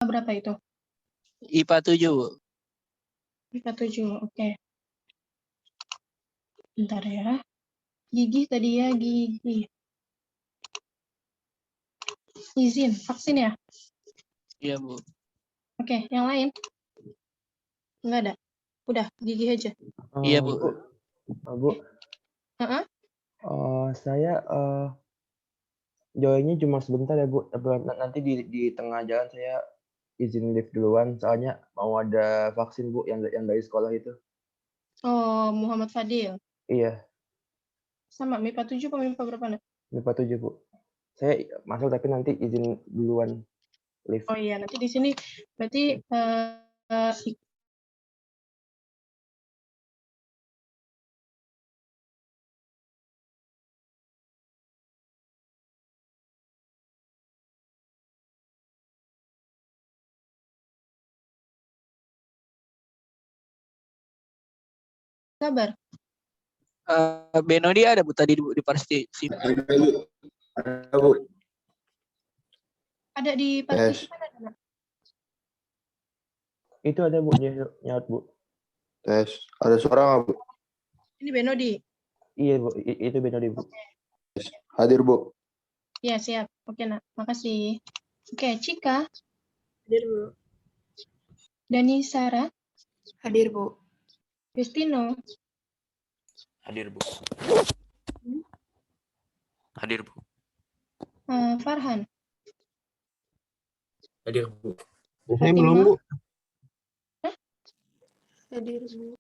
berapa itu? IPA 7, Bu. IPA 7, oke. Bentar ya. Gigi tadi ya, gigi. Izin, vaksin ya? Iya, Bu. Oke, yang lain? Enggak ada? Udah, gigi aja. Iya, Bu. Bu, Heeh. saya joinnya cuma sebentar ya Bu. Tapi nanti di tengah jalan saya izin live duluan. Soalnya mau ada vaksin Bu yang dari sekolah itu. Oh, Muhammad Fadil. Iya, Sama, MIPA 7 apa MIPA berapa? Nak? MIPA 7 Bu. Saya masuk tapi nanti izin duluan live. Oh iya, nanti di sini berarti kabar. Benodi ada, Bu, tadi di partisipasi. Ada, Bu. Ada di partisipan ada, Nak? Itu ada Bu, nyaut Bu. Tes. Ada suara nggak, Bu? Ini Benodi. Iya Bu, itu beda di Bu. Hadir, Bu. Ya, siap. Oke, Nak. Makasih. Oke, Cika. Hadir, Bu. Dani Sarah. Hadir, Bu. Justino. Hadir, Bu. Hadir, Bu. Farhan. Hadir, Bu. Saya belum, Bu. Hadir, Bu.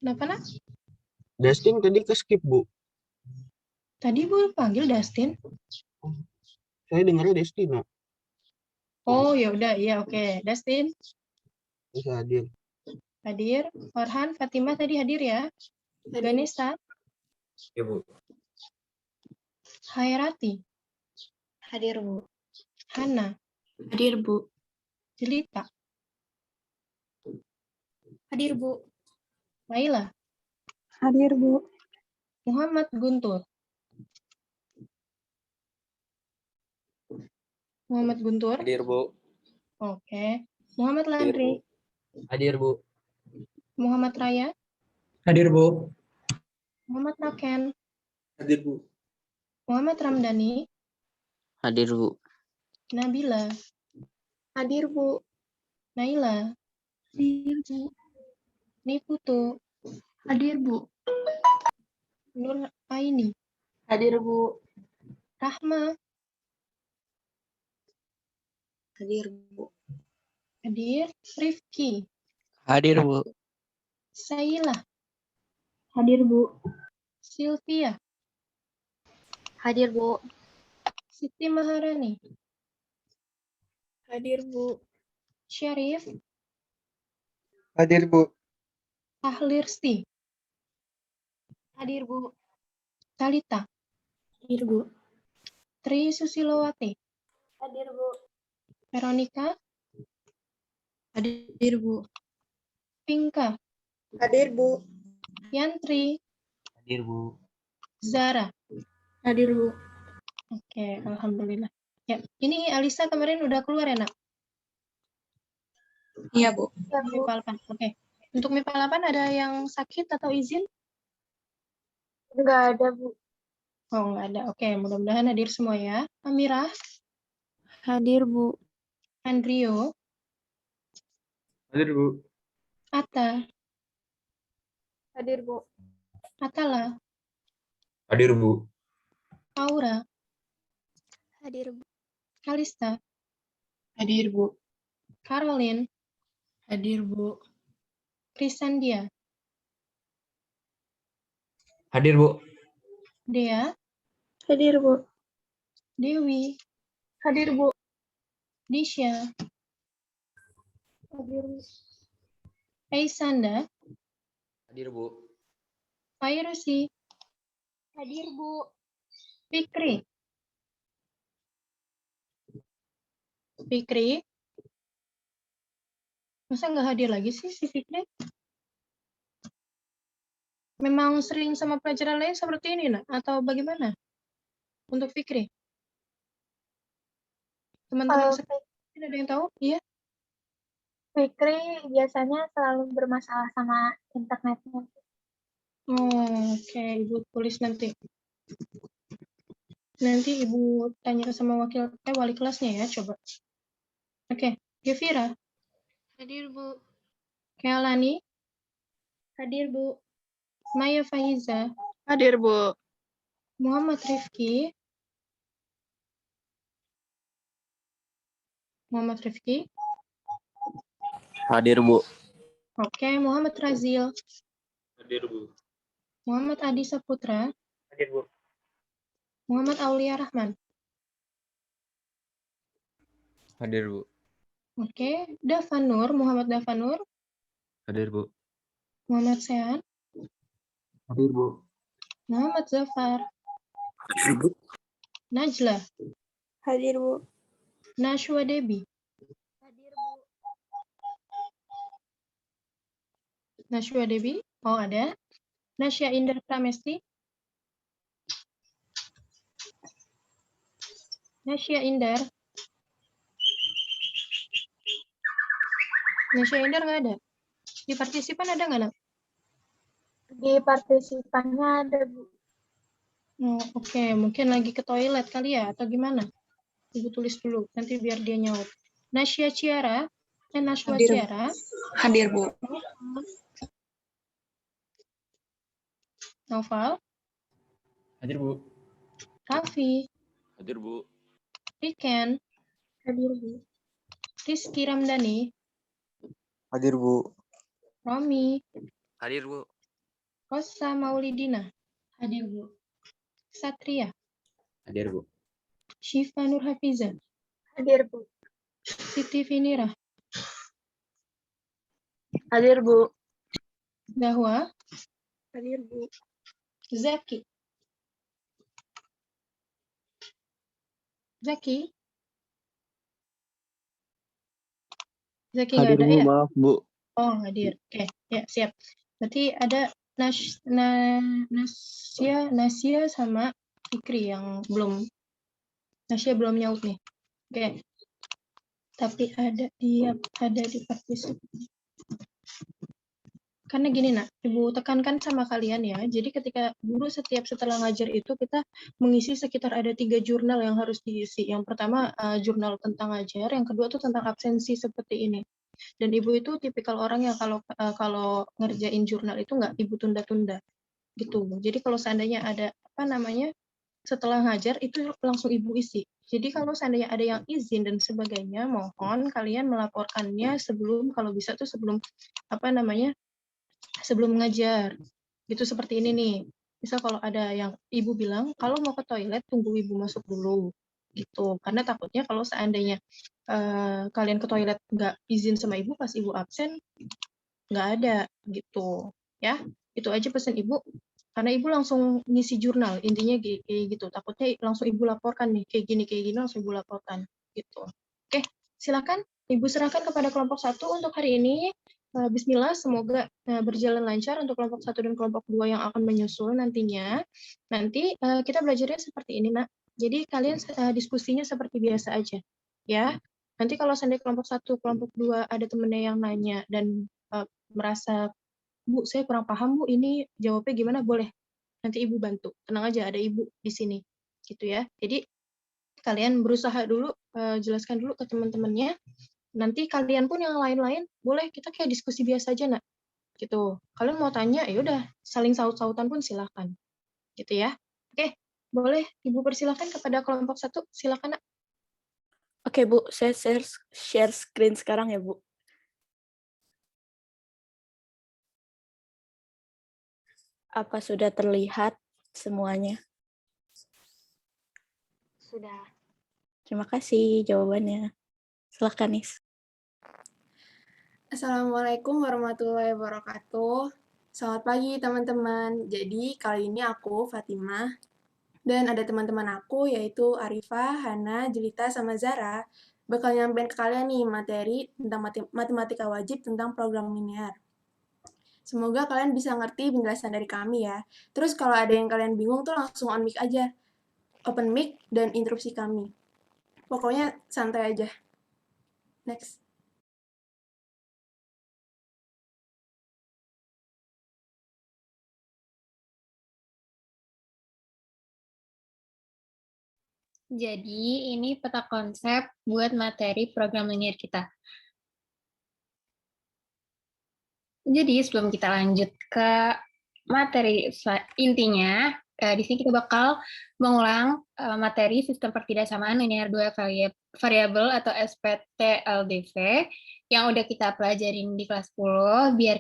Kenapa, Nak? Dustin tadi ke skip, Bu. Tadi Bu panggil Dustin. Saya dengarnya Destino. Oh, ya udah. Iya, oke. Dustin Bisa hadir. hadir. Farhan, Fatimah tadi hadir ya. Ganesha. Ya, Bu. Hairati. Hadir, Bu. Hana. Hadir, Bu. Jelita. Hadir, Bu. Laila. Hadir, Bu. Muhammad Guntur. Muhammad Guntur. Hadir, Bu. Oke. Muhammad Landri. Hadir, Bu. Muhammad Raya. Hadir, Bu. Muhammad Naken. Hadir, Bu. Muhammad Ramdhani. Hadir, Bu. Nabila. Hadir, Bu. Naila. Hadir, Bu. Niputu. Hadir, Bu. Nur Aini. Hadir, Bu. Rahma. Hadir, Bu. Hadir. Rifki. Hadir, Bu. Saila. Hadir, Bu. Sylvia. Hadir, Bu. Siti Maharani. Hadir, Bu. Syarif. Hadir, Bu. Tahlirsti. Hadir, Bu. Talita. Hadir, Bu. Tri Susilowati. Hadir, Bu. Veronica. Hadir, Bu. Pinka. Hadir, Bu. Yantri. Hadir, Bu. Zara. Hadir, Bu. Oke, alhamdulillah. Ya, ini Alisa kemarin udah keluar ya, Nak? Iya, Bu. MIPA 8. Oke. Untuk MIPA 8 ada yang sakit atau izin? Enggak ada, Bu. Oh, nggak ada. Oke, mudah-mudahan hadir semua ya. Amirah, Hadir, Bu. Andrio, Hadir, Bu. Atta, Hadir, Bu. Atala, Hadir, Bu. Aura, Hadir, Bu. Kalista, Hadir, Bu. Caroline, Hadir, Bu. Krisandia, Hadir, Bu. Dea, Hadir, Bu. Dewi, Hadir, Bu. Disha, Hadir, Bu. Aisanda, Hadir, Bu. Fairusi, Hadir, Bu. Fikri. Fikri, masa nggak hadir lagi sih si Fikri? Memang sering sama pelajaran lain seperti ini, Nak? Atau bagaimana? Untuk Fikri? Teman-teman Mungkin ada yang tahu? Iya. Fikri biasanya selalu bermasalah sama internetnya. Oh, oke, Ibu tulis nanti. Nanti Ibu tanya sama wali kelasnya ya, coba. Oke, Gevira. Hadir, Bu. Kealani. Hadir, Bu. Maya Fahiza. Hadir, Bu. Muhammad Rifki. Muhammad Rifki. Hadir, Bu. Oke, Muhammad Razil. Hadir, Bu. Muhammad Adi Saputra. Hadir, Bu. Muhammad Aulia Rahman. Hadir, Bu. Oke, Dafanur. Muhammad Dafanur. Hadir, Bu. Muhammad Sean. Hadir, Bu. Muhammad Zafar. Najla. Hadir, Bu. Nashwa Debi. Hadir, Bu. Nashwa Debi. Oh, ada. Nasya Indar Pramesti. Nasya Indar. Nasya Indar nggak ada. Di partisipan ada nggak, Nak? Di partisipannya ada, Bu. Oh, oke. Mungkin lagi ke toilet kali ya, atau gimana? Ibu tulis dulu, nanti biar dia nyaut. Nasya Ciara. Nashwa Hadir. Ciara. Hadir, Bu. Noval. Hadir, Bu. Raffi. Hadir, Bu. Riken. Hadir, Bu. Rizky Ramdhani. Hadir, Bu. Romi. Hadir, Bu. Rosa Maulidina. Hadir, Bu. Satria. Hadir, Bu. Syifa Nur Hafiza. Hadir, Bu. Siti Finira. Hadir, Bu. Dahwa. Hadir, Bu. Zaki. Zaki. Zaki nggak Hadir, ada Bu. ya? Maaf, Bu. Oh, hadir. Oke, ya siap. Berarti ada Nasya sama Fikri yang belum. Nasya belum nyaut nih. Oke. Tapi ada di partisipan. Karena gini, Nak, Ibu tekankan sama kalian ya. Jadi ketika guru setelah ngajar itu kita mengisi sekitar ada 3 jurnal yang harus diisi. Yang pertama jurnal tentang ngajar, yang kedua tuh tentang absensi seperti ini. Dan Ibu itu tipikal orang yang kalau ngerjain jurnal itu nggak Ibu tunda-tunda gitu. Jadi kalau seandainya ada setelah ngajar itu langsung Ibu isi. Jadi kalau seandainya ada yang izin dan sebagainya, mohon kalian melaporkannya sebelum, kalau bisa tuh sebelum sebelum ngajar. Gitu seperti ini nih. Misal kalau ada yang Ibu bilang, kalau mau ke toilet tunggu Ibu masuk dulu. Gitu. Karena takutnya kalau seandainya kalian ke toilet nggak izin sama Ibu, pas Ibu absen, nggak ada. Gitu. Ya, itu aja pesan Ibu. Karena Ibu langsung ngisi jurnal, intinya kayak gitu. Takutnya langsung Ibu laporkan nih, kayak gini langsung Ibu laporkan. Gitu. Oke, silakan Ibu serahkan kepada kelompok 1 untuk hari ini. Bismillah, semoga berjalan lancar untuk kelompok 1 dan kelompok 2 yang akan menyusul nantinya. Nanti kita belajarnya seperti ini, Nak. Jadi kalian diskusinya seperti biasa aja. Ya. Nanti kalau seandainya kelompok 1, kelompok 2 ada temennya yang nanya dan merasa, Bu, saya kurang paham, Bu, ini jawabnya gimana? Boleh. Nanti Ibu bantu. Tenang aja, ada Ibu di sini. Gitu ya. Jadi kalian berusaha dulu, jelaskan dulu ke teman-temannya. Nanti kalian pun yang lain-lain, boleh kita kayak diskusi biasa aja, Nak. Gitu. Kalian mau tanya, ya udah, saling saut-sautan pun silakan. Gitu ya. Oke, boleh Ibu persilakan kepada kelompok 1. Silakan, Nak. Oke, Bu. Saya share screen sekarang ya, Bu. Apa sudah terlihat semuanya? Sudah. Terima kasih jawabannya. Silakan, Nis. Assalamualaikum warahmatullahi wabarakatuh. Selamat pagi teman-teman. Jadi kali ini aku, Fatimah, dan ada teman-teman aku yaitu Arifah, Hana, Jelita, sama Zara bakal nyampein ke kalian nih materi tentang matematika wajib tentang program linear. Semoga kalian bisa ngerti penjelasan dari kami ya. Terus kalau ada yang kalian bingung tuh langsung on mic aja. Open mic dan interupsi kami. Pokoknya santai aja. Next. Jadi ini peta konsep buat materi program linear kita. Jadi sebelum kita lanjut ke materi intinya, di sini kita bakal mengulang materi sistem pertidaksamaan linear 2 variabel atau SPTLDV yang udah kita pelajarin di kelas 10 biar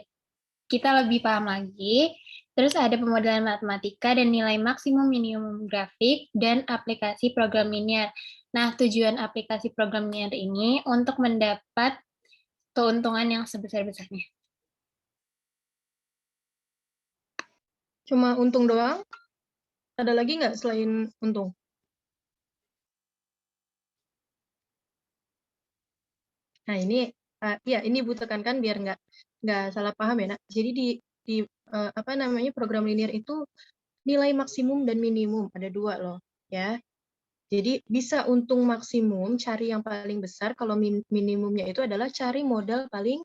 kita lebih paham lagi. Terus ada pemodelan matematika dan nilai maksimum minimum grafik dan aplikasi program linear. Nah, tujuan aplikasi program linear ini untuk mendapat keuntungan yang sebesar-besarnya. Cuma untung doang? Ada lagi nggak selain untung? Nah ini, ya ini Bu tekankan biar nggak salah paham ya nak. Jadi di apa namanya program linear itu nilai maksimum dan minimum ada 2 loh ya. Jadi bisa untung maksimum cari yang paling besar, kalau minimumnya itu adalah cari modal paling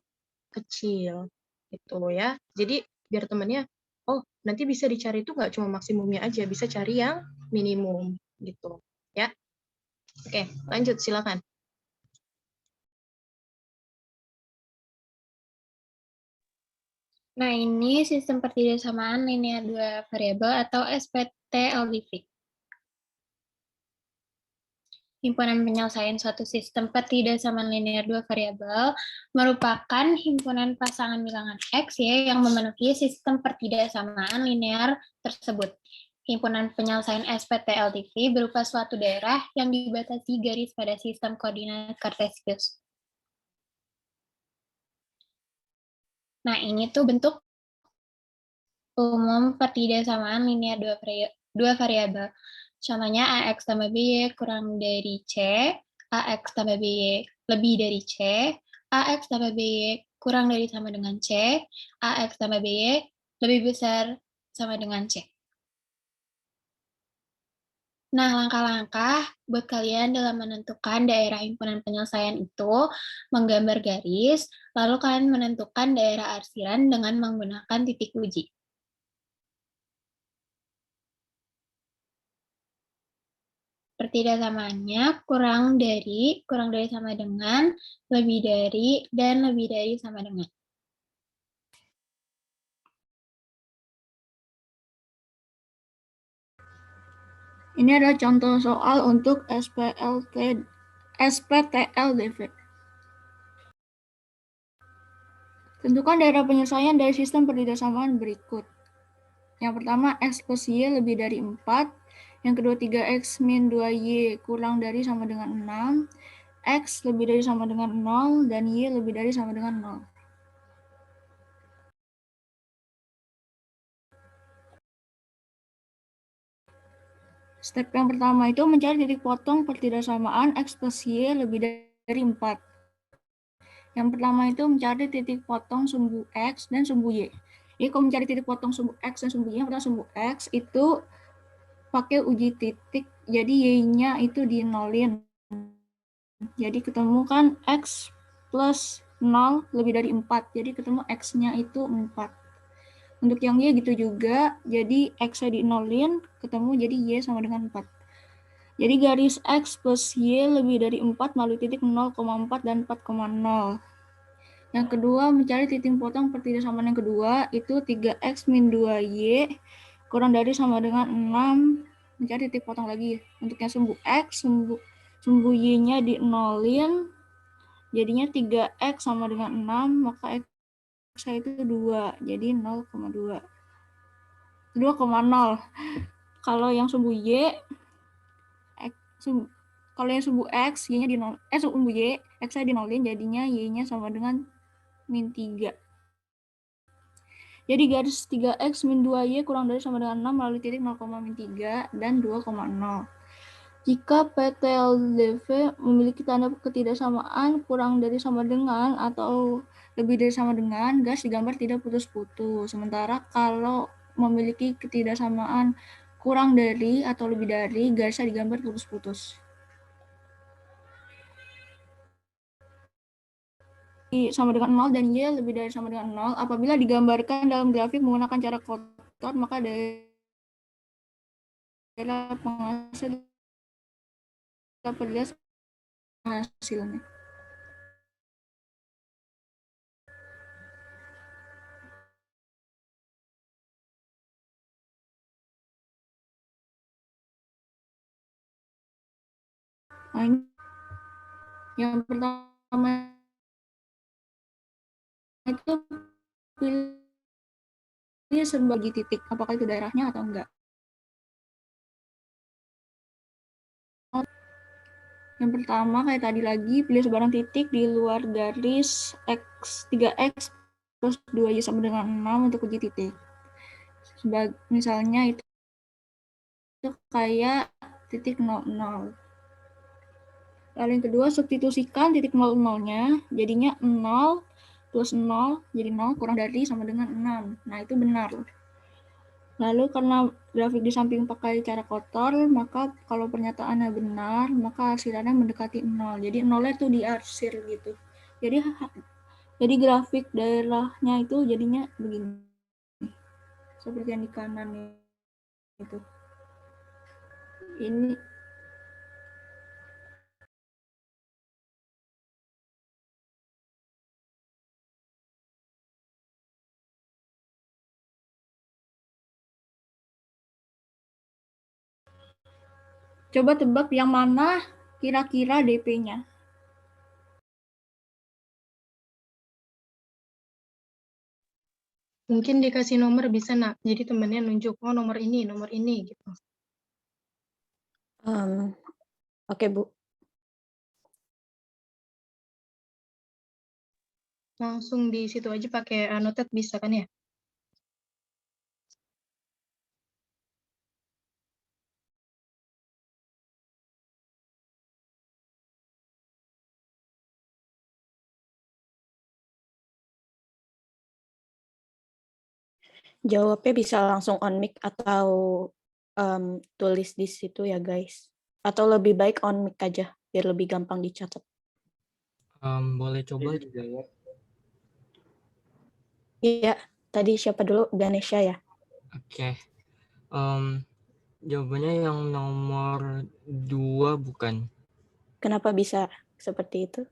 kecil gitu ya. Jadi biar temannya, oh nanti bisa dicari itu nggak cuma maksimumnya aja, bisa cari yang minimum gitu ya. Oke lanjut silakan. Nah, ini sistem pertidaksamaan linear 2 variabel atau SPTLDV. Himpunan penyelesaian suatu sistem pertidaksamaan linear 2 variabel merupakan himpunan pasangan bilangan X ya yang memenuhi sistem pertidaksamaan linear tersebut. Himpunan penyelesaian SPTLDV berupa suatu daerah yang dibatasi garis pada sistem koordinat Kartesius. Nah, ini tuh bentuk umum pertidaksamaan linear 2 variabel. Contohnya AX tambah BY kurang dari C, AX tambah BY lebih dari C, AX tambah BY kurang dari sama dengan C, AX tambah BY lebih besar sama dengan C. Nah, langkah-langkah buat kalian dalam menentukan daerah himpunan penyelesaian itu, menggambar garis, lalu kalian menentukan daerah arsiran dengan menggunakan titik uji. Pertidaksamaannya kurang dari sama dengan, lebih dari, dan lebih dari sama dengan. Ini adalah contoh soal untuk SPTLDV. Tentukan daerah penyelesaian dari sistem pertidaksamaan berikut. Yang pertama, X plus Y lebih dari 4. Yang kedua, 3X min 2Y kurang dari sama dengan 6. X lebih dari sama dengan 0, dan Y lebih dari sama dengan 0. Step yang pertama itu mencari titik potong pertidaksamaan X plus Y lebih dari 4. Yang pertama itu mencari titik potong sumbu X dan sumbu Y. Jadi kalau mencari titik potong sumbu X dan sumbu Y, yang pertama sumbu X itu pakai uji titik, jadi Y-nya itu dinolin. Jadi ketemu kan X plus 0 lebih dari 4, jadi ketemu X-nya itu 4. Untuk yang Y gitu juga, jadi X-nya dinolin, ketemu jadi Y sama dengan 4. Jadi garis X plus Y lebih dari 4 melalui titik 0,4 dan 4,0. Yang kedua, mencari titik potong pertidaksamaan yang kedua, itu 3X min 2Y kurang dari sama dengan 6. Mencari titik potong lagi. Untuk yang sumbu X, sumbu Y-nya dinolin, jadinya 3X sama dengan 6, maka X itu 2, jadi 0,2. 2,0. Kalau yang sumbu Y, kalau yang sumbu X, Y-nya dinolin, sumbu Y, X-nya dinolin, jadinya Y-nya sama dengan min 3. Jadi garis 3X min 2Y kurang dari sama dengan 6 melalui titik 0,3 dan 2,0. Jika PTLDV memiliki tanda ketidaksamaan kurang dari sama dengan atau lebih dari sama dengan, garis digambar tidak putus-putus. Sementara kalau memiliki ketidaksamaan kurang dari atau lebih dari, garisnya digambar putus-putus. sama dengan 0 dan Y lebih dari sama dengan 0 apabila digambarkan dalam grafik menggunakan cara kotor, maka daerah penghasil dapat dilihat hasilnya. Nah, ini yang pertama itu pilih sebagai titik, apakah itu daerahnya atau enggak. Yang pertama kayak tadi lagi, pilih sebarang titik di luar garis X 3X plus 2Y sama dengan 6 untuk uji titik. Misalnya itu kayak titik 00. Lalu yang kedua, substitusikan titik 00-nya, jadinya 0 plus 0, jadi 0 kurang dari sama dengan 6. Nah, itu benar. Lalu karena grafik di samping pakai cara kotor, maka kalau pernyataannya benar, maka arsirannya mendekati 0. Jadi 0-nya itu diarsir gitu. Jadi grafik daerahnya itu jadinya begini. Seperti yang di kanan itu. Ini coba tebak yang mana kira-kira DP-nya. Mungkin dikasih nomor bisa nak. Jadi temennya nunjuk, oh nomor ini gitu. Oke, Bu. Langsung di situ aja pakai annotate bisa kan ya? Jawabnya bisa langsung on mic atau tulis di situ ya, guys. Atau lebih baik on mic aja, biar lebih gampang dicatat. Boleh coba dijawab. Iya, tadi siapa dulu? Ganesha ya? Oke. Jawabannya yang nomor 2 bukan. Kenapa bisa seperti itu?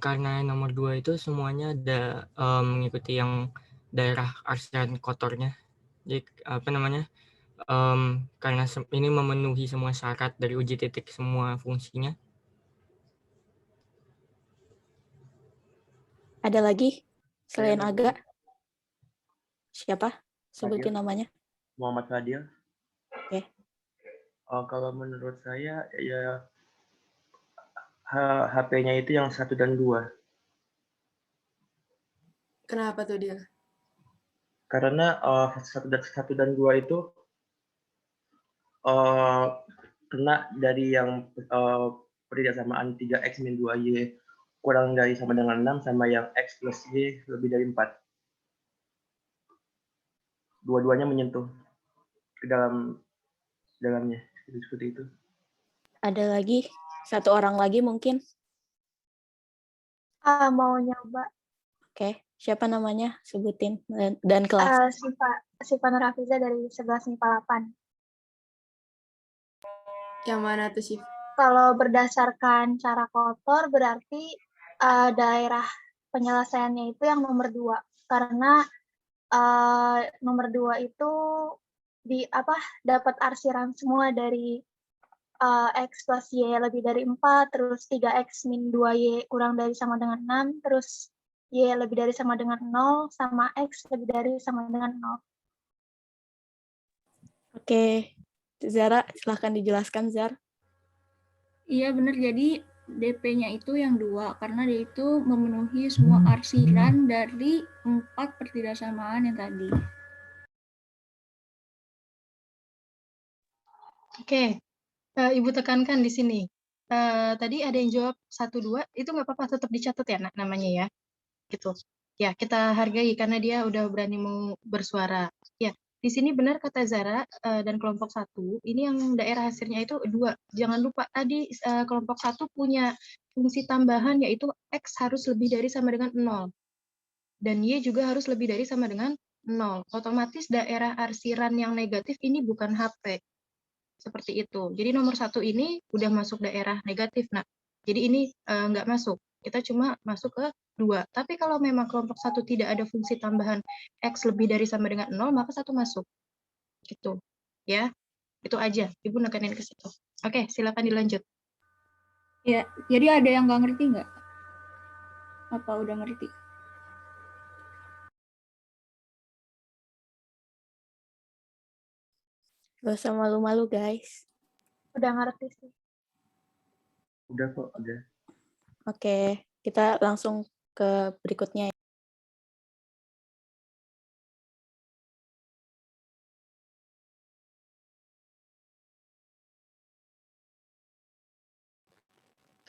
Karena nomor 2 itu semuanya ada mengikuti yang daerah arsiran kotornya. Jadi karena ini memenuhi semua syarat dari uji titik semua fungsinya. Ada lagi selain Saya Aga? Siapa? Sebutin Fadil. namanya. Muhammad Fadil. Oke. Kalau menurut saya ya HP-nya itu yang 1 dan 2. Kenapa tuh dia? Karena 1 dan 2 itu kena dari yang persamaan 3X min 2Y kurang dari sama dengan 6 sama yang X plus Y lebih dari 4. Dua-duanya menyentuh ke dalamnya. Seperti itu. Ada lagi? Satu orang lagi mungkin? Mau nyoba. Oke. Siapa namanya? Sebutin. Dan kelas. Siva Nur Hafiza dari 11 MIPA 8. Yang mana tuh, Sif? Kalau berdasarkan cara kotor berarti daerah penyelesaiannya itu yang nomor 2. Karena nomor 2 itu dapat arsiran semua dari X plus Y lebih dari 4, terus 3X min 2Y kurang dari sama dengan 6, terus Y lebih dari sama dengan 0, sama X lebih dari sama dengan 0. Oke. Zara, silahkan dijelaskan, Zar. Iya benar, jadi DP-nya itu yang 2, karena dia itu memenuhi semua arsiran dari 4 pertidaksamaan yang tadi. Oke, Ibu tekankan di sini. Tadi ada yang jawab 1, 2, itu nggak apa-apa, tetap dicatat ya namanya ya. Gitu. Ya, kita hargai karena dia udah berani mau bersuara. Ya, di sini benar kata Zara dan kelompok 1, ini yang daerah hasilnya itu 2. Jangan lupa tadi kelompok 1 punya fungsi tambahan yaitu X harus lebih dari sama dengan 0. Dan Y juga harus lebih dari sama dengan 0. Otomatis daerah arsiran yang negatif ini bukan HP. Seperti itu. Jadi nomor 1 ini udah masuk daerah negatif. Nah, jadi ini nggak masuk. Kita cuma masuk ke 2. Tapi kalau memang kelompok 1 tidak ada fungsi tambahan X lebih dari sama dengan 0, maka 1 masuk. Gitu. Ya, itu aja. Ibu nekenin ke situ. Oke, silakan dilanjut. Ya, jadi ada yang nggak ngerti nggak? Apa udah ngerti? Gak usah malu-malu, guys. Udah ngerti sih. Udah kok, udah. Oke, kita langsung ke berikutnya.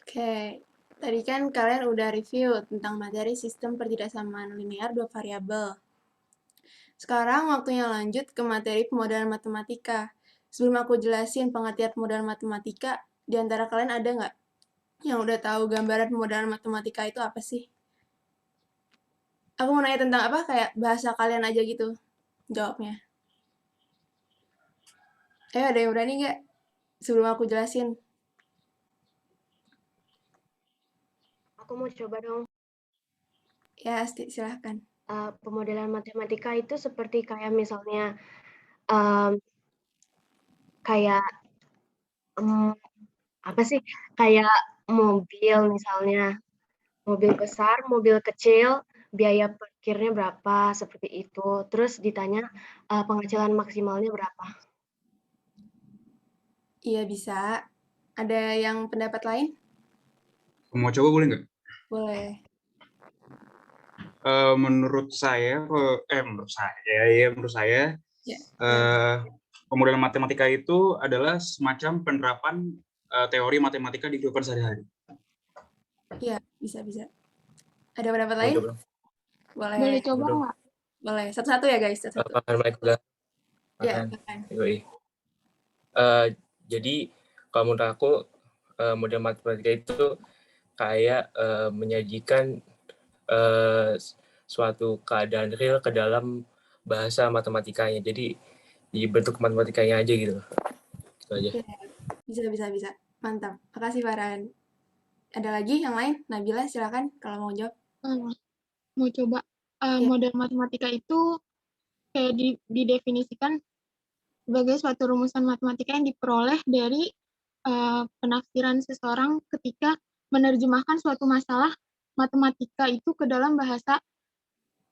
Oke, tadi kan kalian udah review tentang materi sistem pertidaksamaan linear dua variabel. Sekarang waktunya lanjut ke materi pemodelan matematika. Sebelum aku jelasin pengertian pemodelan matematika, di antara kalian ada nggak yang udah tahu gambaran pemodelan matematika itu apa sih? Aku mau nanya tentang apa, kayak bahasa kalian aja gitu jawabnya. Ada yang berani nggak? Sebelum aku jelasin. Aku mau coba dong. Ya, Asti, silahkan. Pemodelan matematika itu seperti kayak misalnya kayak apa sih? Kayak mobil misalnya. Mobil besar, mobil kecil, biaya parkirnya berapa, seperti itu. Terus ditanya penghasilan maksimalnya berapa. Iya, bisa. Ada yang pendapat lain? Mau coba boleh nggak? Boleh. Menurut saya, pemodelan matematika itu adalah semacam penerapan teori matematika di kehidupan sehari-hari. Iya, bisa. Ada pendapat lain? Boleh. Boleh coba nggak? Boleh. Satu-satu ya, guys. Satu-satu. Ya, silakan. Jadi, kalau menurut aku, model matematika itu kayak menyajikan suatu keadaan real ke dalam bahasa matematikanya. Jadi, di bentuk matematikanya aja gitu. Itu aja. Bisa. Mantap. Makasih, Farhan. Ada lagi yang lain? Nabila, silakan kalau mau jawab. Mau coba. Model matematika itu kayak didefinisikan sebagai suatu rumusan matematika yang diperoleh dari penafsiran seseorang ketika menerjemahkan suatu masalah matematika itu ke dalam bahasa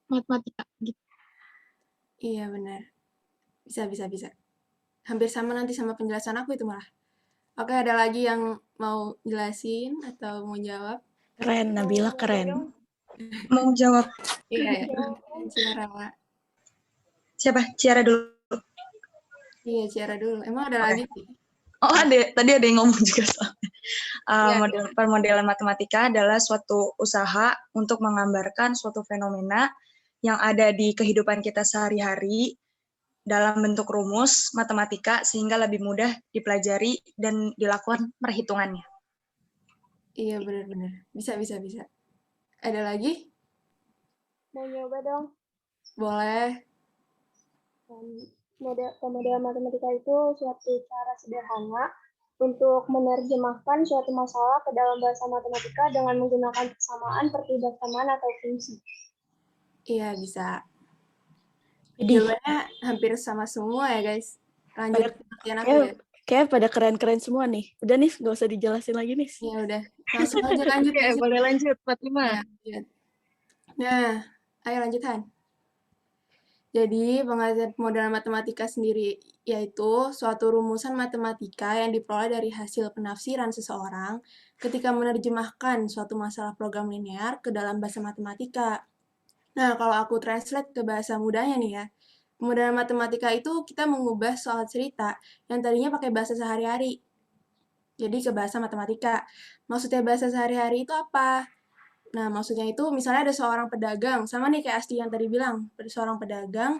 matematika. Gitu. Iya, benar. Bisa. Hampir sama nanti sama penjelasan aku itu malah. Oke, ada lagi yang mau jelasin atau mau jawab? Keren, Nabila keren. Mau jawab. Iya. Ciara. Siapa? Ciara dulu. Iya, Ciara dulu. Emang ada lagi sih? Oh, tadi ada yang ngomong juga soalnya. Pemodelan matematika adalah suatu usaha untuk menggambarkan suatu fenomena yang ada di kehidupan kita sehari-hari dalam bentuk rumus matematika sehingga lebih mudah dipelajari dan dilakukan perhitungannya. Iya, benar. Bisa. Ada lagi? Mau nyoba dong? Boleh. Pemodelan matematika itu suatu cara sederhana untuk menerjemahkan suatu masalah ke dalam bahasa matematika dengan menggunakan persamaan, pertidaksamaan, atau fungsi. Iya, bisa. Jawabannya hampir sama semua ya, guys. Lanjut ke pengertian aku ya. Kayak pada keren-keren semua nih. Udah nih, nggak usah dijelasin lagi nih. Ya udah, langsung aja lanjut. Boleh lanjut, Fatimah. Nah, ayo lanjut, Han. Jadi, pengertian pemodelan matematika sendiri yaitu suatu rumusan matematika yang diperoleh dari hasil penafsiran seseorang ketika menerjemahkan suatu masalah program linear ke dalam bahasa matematika. Nah, kalau aku translate ke bahasa mudanya nih ya, pemodelan matematika itu kita mengubah soal cerita yang tadinya pakai bahasa sehari-hari. Jadi ke bahasa matematika. Maksudnya bahasa sehari-hari itu apa? Nah, maksudnya itu misalnya ada seorang pedagang, sama nih kayak Asti yang tadi bilang, ada seorang pedagang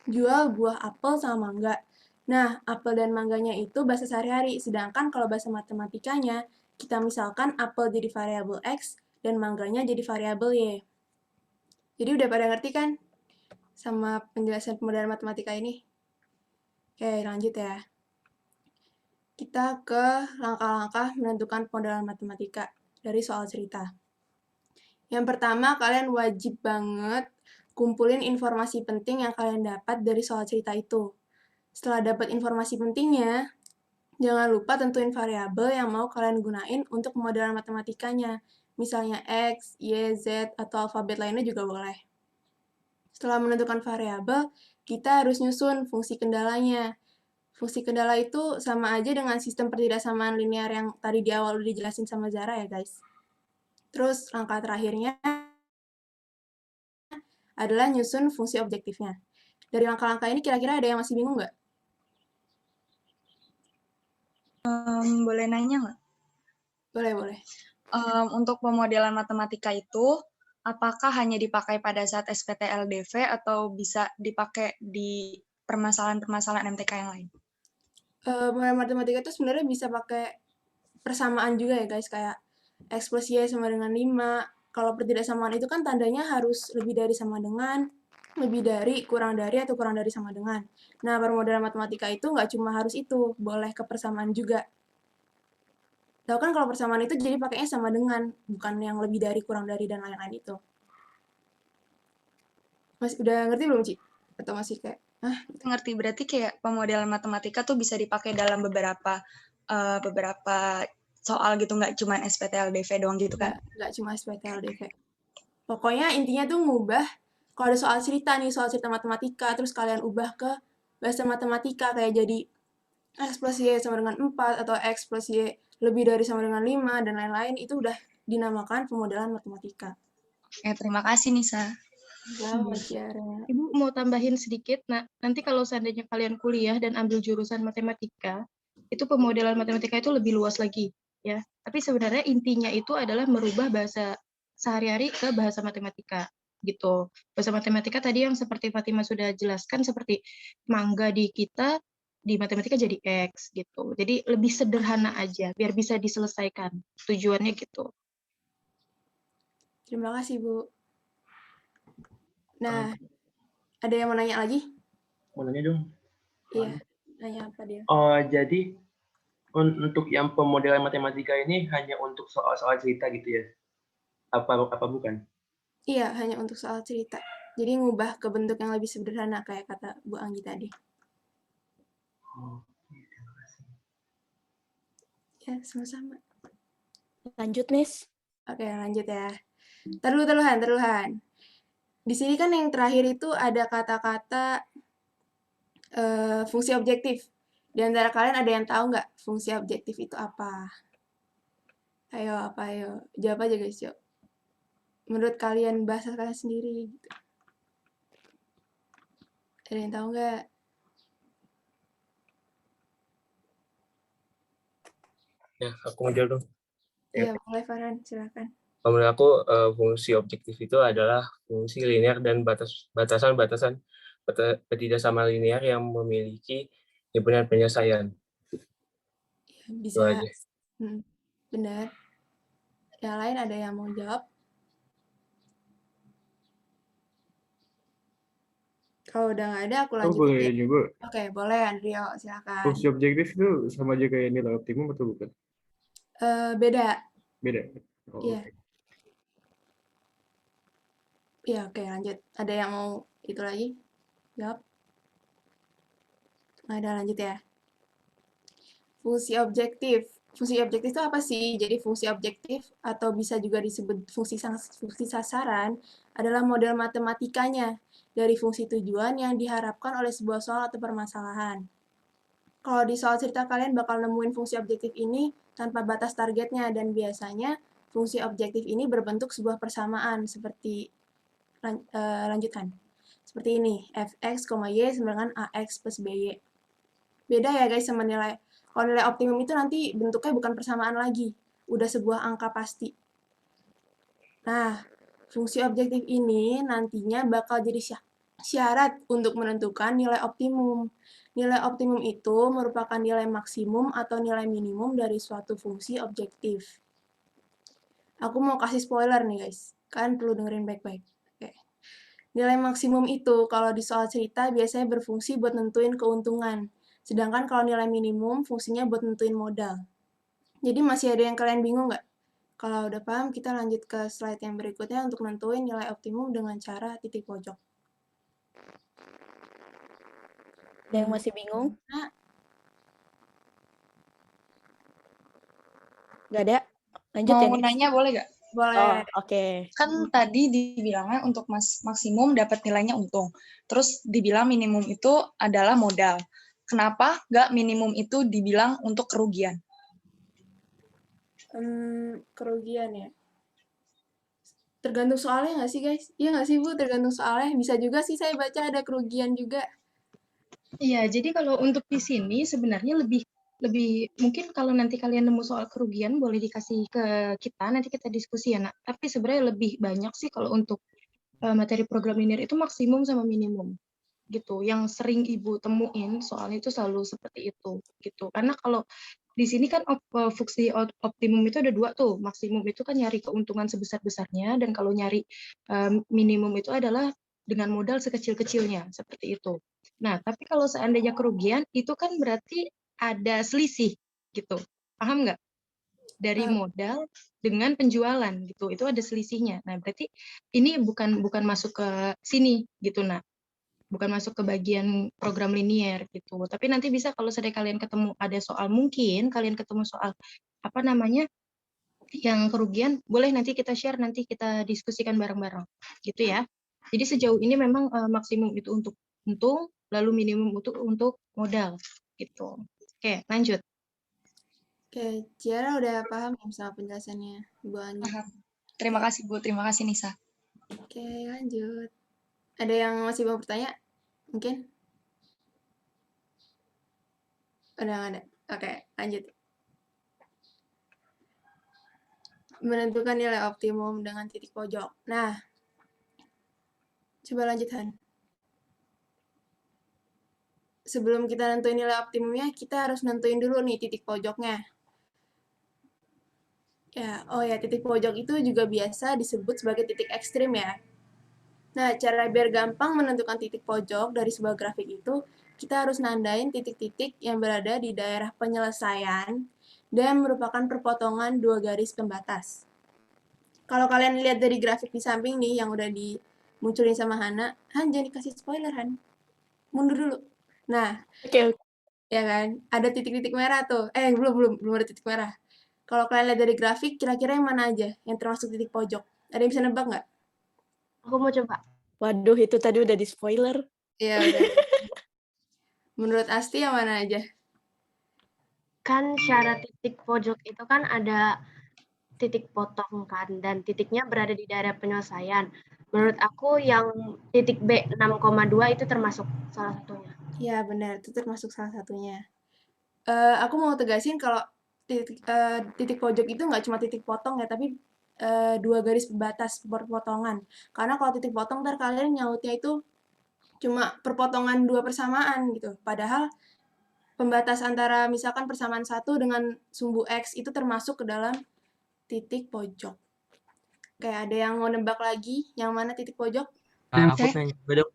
jual buah apel sama mangga. Nah, apel dan mangganya itu bahasa sehari-hari, sedangkan kalau bahasa matematikanya, kita misalkan apel jadi variabel X dan mangganya jadi variabel Y. Jadi udah pada ngerti kan sama penjelasan pemodelan matematika ini? Oke, lanjut ya. Kita ke langkah-langkah menentukan pemodelan matematika dari soal cerita. Yang pertama, kalian wajib banget kumpulin informasi penting yang kalian dapat dari soal cerita itu. Setelah dapat informasi pentingnya, jangan lupa tentuin variabel yang mau kalian gunain untuk pemodelan matematikanya. Misalnya X, Y, Z, atau alfabet lainnya juga boleh. Setelah menentukan variabel, kita harus nyusun fungsi kendalanya. Fungsi kendala itu sama aja dengan sistem pertidaksamaan linear yang tadi di awal udah dijelasin sama Zara ya guys. Terus langkah terakhirnya adalah nyusun fungsi objektifnya. Dari langkah-langkah ini kira-kira ada yang masih bingung nggak? Boleh nanya nggak? Boleh. Untuk pemodelan matematika itu, apakah hanya dipakai pada saat SPT-LDV atau bisa dipakai di permasalahan-permasalahan MTK yang lain? Pemodelan matematika itu sebenarnya bisa pakai persamaan juga ya guys, kayak X plus Y sama dengan 5. Kalau pertidaksamaan itu kan tandanya harus lebih dari sama dengan, lebih dari, kurang dari, atau kurang dari sama dengan. Nah, permodelan matematika itu nggak cuma harus itu, boleh ke persamaan juga. Tahu kan kalau persamaan itu jadi pakainya sama dengan, bukan yang lebih dari, kurang dari, dan lain-lain itu. Udah ngerti belum, Ci? Atau masih kayak, Ngerti, berarti kayak pemodelan matematika tuh bisa dipakai dalam beberapa soal gitu, nggak cuma SPT-LDV doang gitu kan? Nggak cuma SPT-LDV. Pokoknya intinya tuh ngubah, kalau ada soal cerita nih, soal cerita matematika, terus kalian ubah ke bahasa matematika, kayak jadi X plus Y sama dengan 4, atau X plus Y lebih dari sama dengan 5, dan lain-lain, itu udah dinamakan pemodelan matematika. Terima kasih, Nisa. Ibu mau tambahin sedikit, nanti kalau seandainya kalian kuliah dan ambil jurusan matematika, itu pemodelan matematika itu lebih luas lagi, ya. Tapi sebenarnya intinya itu adalah merubah bahasa sehari-hari ke bahasa matematika, gitu. Bahasa matematika tadi yang seperti Fatima sudah jelaskan, seperti mangga di kita, di matematika jadi X, gitu. Jadi lebih sederhana aja, biar bisa diselesaikan. Tujuannya gitu. Terima kasih, Bu. Nah, ada yang mau nanya lagi? Mau nanya dong. Iya, nanya apa dia? Jadi untuk yang pemodelan matematika ini hanya untuk soal-soal cerita gitu ya? Apa bukan? Iya, hanya untuk soal cerita. Jadi ngubah ke bentuk yang lebih sederhana, kayak kata Bu Anggi tadi. Terima kasih. Ya, sama-sama. Lanjut, Nis. Oke, lanjut ya. Terluhan. Di sini kan yang terakhir itu ada kata-kata fungsi objektif. Di antara kalian ada yang tahu nggak fungsi objektif itu apa? Ayo. Jawab aja guys, yuk. Menurut kalian, bahasa kalian sendiri. Gitu. Ada yang tahu nggak? Ya, aku mau jawab dong. Iya, boleh Farhan, silakan. Menurut aku, fungsi objektif itu adalah fungsi linear dan batasan-batasan pertidaksamaan linear yang memiliki himpunan penyelesaian. Ya, bisa. Benar. Yang lain ada yang mau jawab? Kalau udah nggak ada, aku lanjut. Boleh juga. Oke, boleh Andrio, silakan. Fungsi objektif itu sama aja kayak nilai optimum atau bukan? Beda. Beda? Iya. Iya, oke, lanjut. Ada yang mau itu lagi? Jawab. Ada, lanjut ya. Fungsi objektif. Fungsi objektif itu apa sih? Jadi fungsi objektif atau bisa juga disebut fungsi sasaran adalah model matematikanya dari fungsi tujuan yang diharapkan oleh sebuah soal atau permasalahan. Kalau di soal cerita kalian bakal nemuin fungsi objektif ini tanpa batas targetnya, dan biasanya fungsi objektif ini berbentuk sebuah persamaan seperti lanjutkan. Seperti ini, fx, y sama dengan ax plus by. Beda ya guys sama nilai. Kalau nilai optimum itu nanti bentuknya bukan persamaan lagi, udah sebuah angka pasti. Nah, fungsi objektif ini nantinya bakal jadi Syarat untuk menentukan nilai optimum. Nilai optimum itu merupakan nilai maksimum atau nilai minimum dari suatu fungsi objektif. Aku mau kasih spoiler nih guys, kalian perlu dengerin baik-baik. Oke. Nilai maksimum itu kalau di soal cerita biasanya berfungsi buat nentuin keuntungan. Sedangkan kalau nilai minimum fungsinya buat nentuin modal. Jadi masih ada yang kalian bingung nggak? Kalau udah paham, kita lanjut ke slide yang berikutnya untuk nentuin nilai optimum dengan cara titik pojok. Ada yang masih bingung? Nah, Nggak ada? Lanjut ya, Mau Nis? nanya boleh gak? boleh. Oh, oke. Kan tadi dibilangnya untuk maksimum dapat nilainya untung. Terus dibilang minimum itu adalah modal. Kenapa nggak minimum itu dibilang untuk kerugian? Kerugian ya. Tergantung soalnya nggak sih guys? Iya nggak sih Bu? Tergantung soalnya. Bisa juga sih saya baca ada kerugian juga. Iya, jadi kalau untuk di sini sebenarnya lebih mungkin kalau nanti kalian nemu soal kerugian boleh dikasih ke kita, nanti kita diskusi ya, Nak. Tapi sebenarnya lebih banyak sih kalau untuk materi program linear itu maksimum sama minimum gitu. Yang sering Ibu temuin soalnya itu selalu seperti itu gitu. Karena kalau di sini kan fungsi optimum itu ada dua tuh. Maksimum itu kan nyari keuntungan sebesar-besarnya, dan kalau nyari minimum itu adalah dengan modal sekecil-kecilnya, seperti itu. Nah, tapi kalau seandainya kerugian, itu kan berarti ada selisih gitu. Paham nggak? Dari modal dengan penjualan gitu, itu ada selisihnya. Nah, berarti ini bukan masuk ke sini gitu, nah. Bukan masuk ke bagian program linier gitu. Tapi nanti bisa kalau sedang kalian ketemu ada soal, mungkin kalian ketemu soal apa namanya yang kerugian, boleh nanti kita share, nanti kita diskusikan bareng-bareng gitu ya. Jadi sejauh ini memang maksimum itu untuk untung, lalu minimum untuk modal gitu. Oke, lanjut. Oke, Ciara udah paham ya sama penjelasannya Bu Anju? Paham. Terima kasih Bu, terima kasih Nisa. Oke, lanjut. Ada yang masih mau bertanya? Mungkin? Udah nggak ada? Oke, lanjut. Menentukan nilai optimum dengan titik pojok. Nah, coba lanjut Han. Sebelum kita nentuin nilai optimumnya, kita harus nentuin dulu nih titik pojoknya. Ya, oh ya, titik pojok itu juga biasa disebut sebagai titik ekstrim ya. Nah, cara biar gampang menentukan titik pojok dari sebuah grafik itu, kita harus nandain titik-titik yang berada di daerah penyelesaian dan merupakan perpotongan dua garis pembatas. Kalau kalian lihat dari grafik di samping nih yang udah dimunculin sama Hana, Han jangan dikasih spoiler Han. Mundur dulu. Nah, Oke. ya kan, ada titik-titik merah tuh. Belum ada titik merah. Kalau kalian lihat dari grafik, kira-kira yang mana aja yang termasuk titik pojok? Ada yang bisa nebak nggak? Aku mau coba. Waduh, itu tadi udah di spoiler. Iya, udah. Menurut Asti yang mana aja? Kan syarat titik pojok itu kan ada titik potong kan, dan titiknya berada di daerah penyelesaian. Menurut aku yang titik B 6,2 itu termasuk salah satunya. Iya, benar. Itu termasuk salah satunya. Aku mau tegasin kalau titik pojok itu nggak cuma titik potong ya, tapi dua garis pembatas perpotongan. Karena kalau titik potong ntar kalian nyautnya itu cuma perpotongan dua persamaan gitu. Padahal pembatas antara misalkan persamaan 1 dengan sumbu X itu termasuk ke dalam titik pojok. Kayak ada yang mau nebak lagi yang mana titik pojok? Aku pengen juga dong.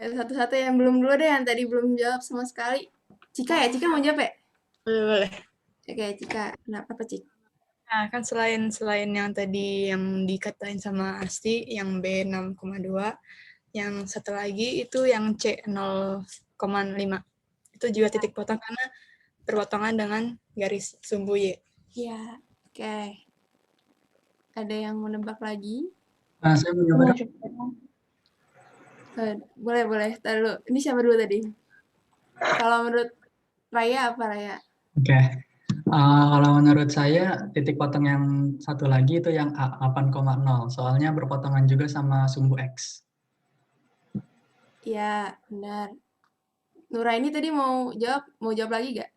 Satu-satu yang belum dulu deh, yang tadi belum jawab sama sekali. Cika ya? Cika mau jawab ya? Boleh. Oke, Cika. Kenapa Cik? Nah, kan selain yang tadi yang dikatain sama Asti, yang B 6,2, yang satu lagi itu yang C 0,5. Itu juga titik potong karena berpotongan dengan garis sumbu Y. Iya, oke. Ada yang mau nebak lagi? Nah, saya mau coba. Boleh. Ntar dulu. Ini siapa dulu tadi? Kalau menurut Raya apa, Raya? Oke. Kalau menurut saya, titik potong yang satu lagi itu yang A, 8,0. Soalnya berpotongan juga sama sumbu X. Iya, benar. Nuraini tadi mau jawab lagi gak?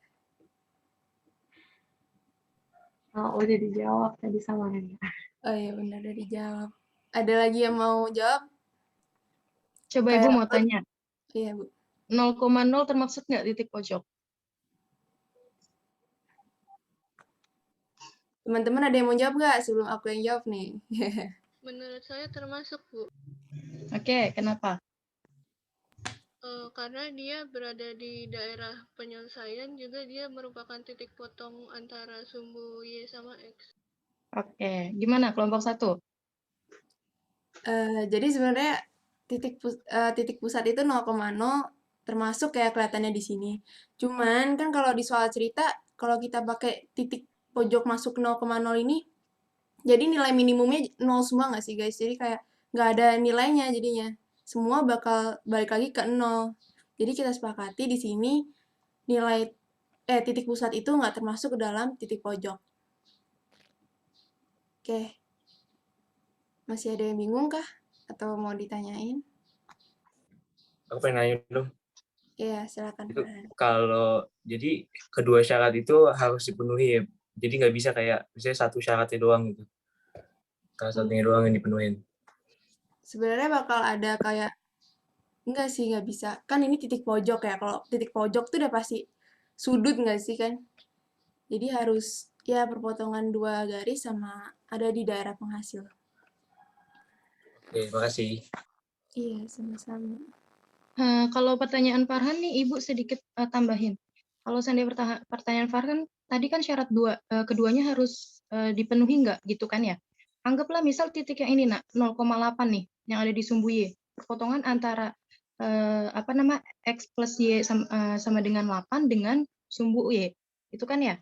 Oh, udah dijawab tadi sama Nana. Oh iya, benar, udah dijawab. Ada lagi yang mau jawab? Coba Ibu mau tanya, Iya, Bu. 0,0 termaksud nggak titik pojok? Teman-teman ada yang mau jawab nggak sebelum aku yang jawab nih? Menurut saya termasuk, Bu. Oke, kenapa? Karena dia berada di daerah penyelesaian, juga dia merupakan titik potong antara sumbu Y sama X. Oke, gimana kelompok 1? Jadi sebenarnya titik pusat itu 0,0 termasuk kayak kelihatannya di sini. Cuman kan kalau di soal cerita, kalau kita pakai titik pojok masuk 0,0 ini, jadi nilai minimumnya 0 semua nggak sih guys? Jadi kayak nggak ada nilainya jadinya. Semua bakal balik lagi ke 0. Jadi kita sepakati di sini nilai titik pusat itu nggak termasuk ke dalam titik pojok. Oke. Masih ada yang bingung kah? Atau mau ditanyain? Aku pengen nanya dong. Iya, silakan. Itu kalau jadi kedua syarat itu harus dipenuhi ya. Jadi nggak bisa kayak misalnya satu syaratnya doang gitu. Salah satunya doang yang dipenuhin. Sebenarnya bakal ada kayak enggak sih, nggak bisa. Kan ini titik pojok ya. Kalau titik pojok tuh udah pasti sudut nggak sih kan? Jadi harus ya perpotongan 2 garis sama ada di daerah penghasil. Oke, makasih. Iya, sama-sama. Kalau pertanyaan Farhan nih, Ibu sedikit tambahin. Kalau seandainya pertanyaan Farhan, tadi kan syarat keduanya harus dipenuhi nggak gitu kan ya? Anggaplah misal titik yang ini, nak 0,8 nih, yang ada di sumbu Y. Perpotongan antara X plus Y sama dengan 8 dengan sumbu Y. Itu kan ya?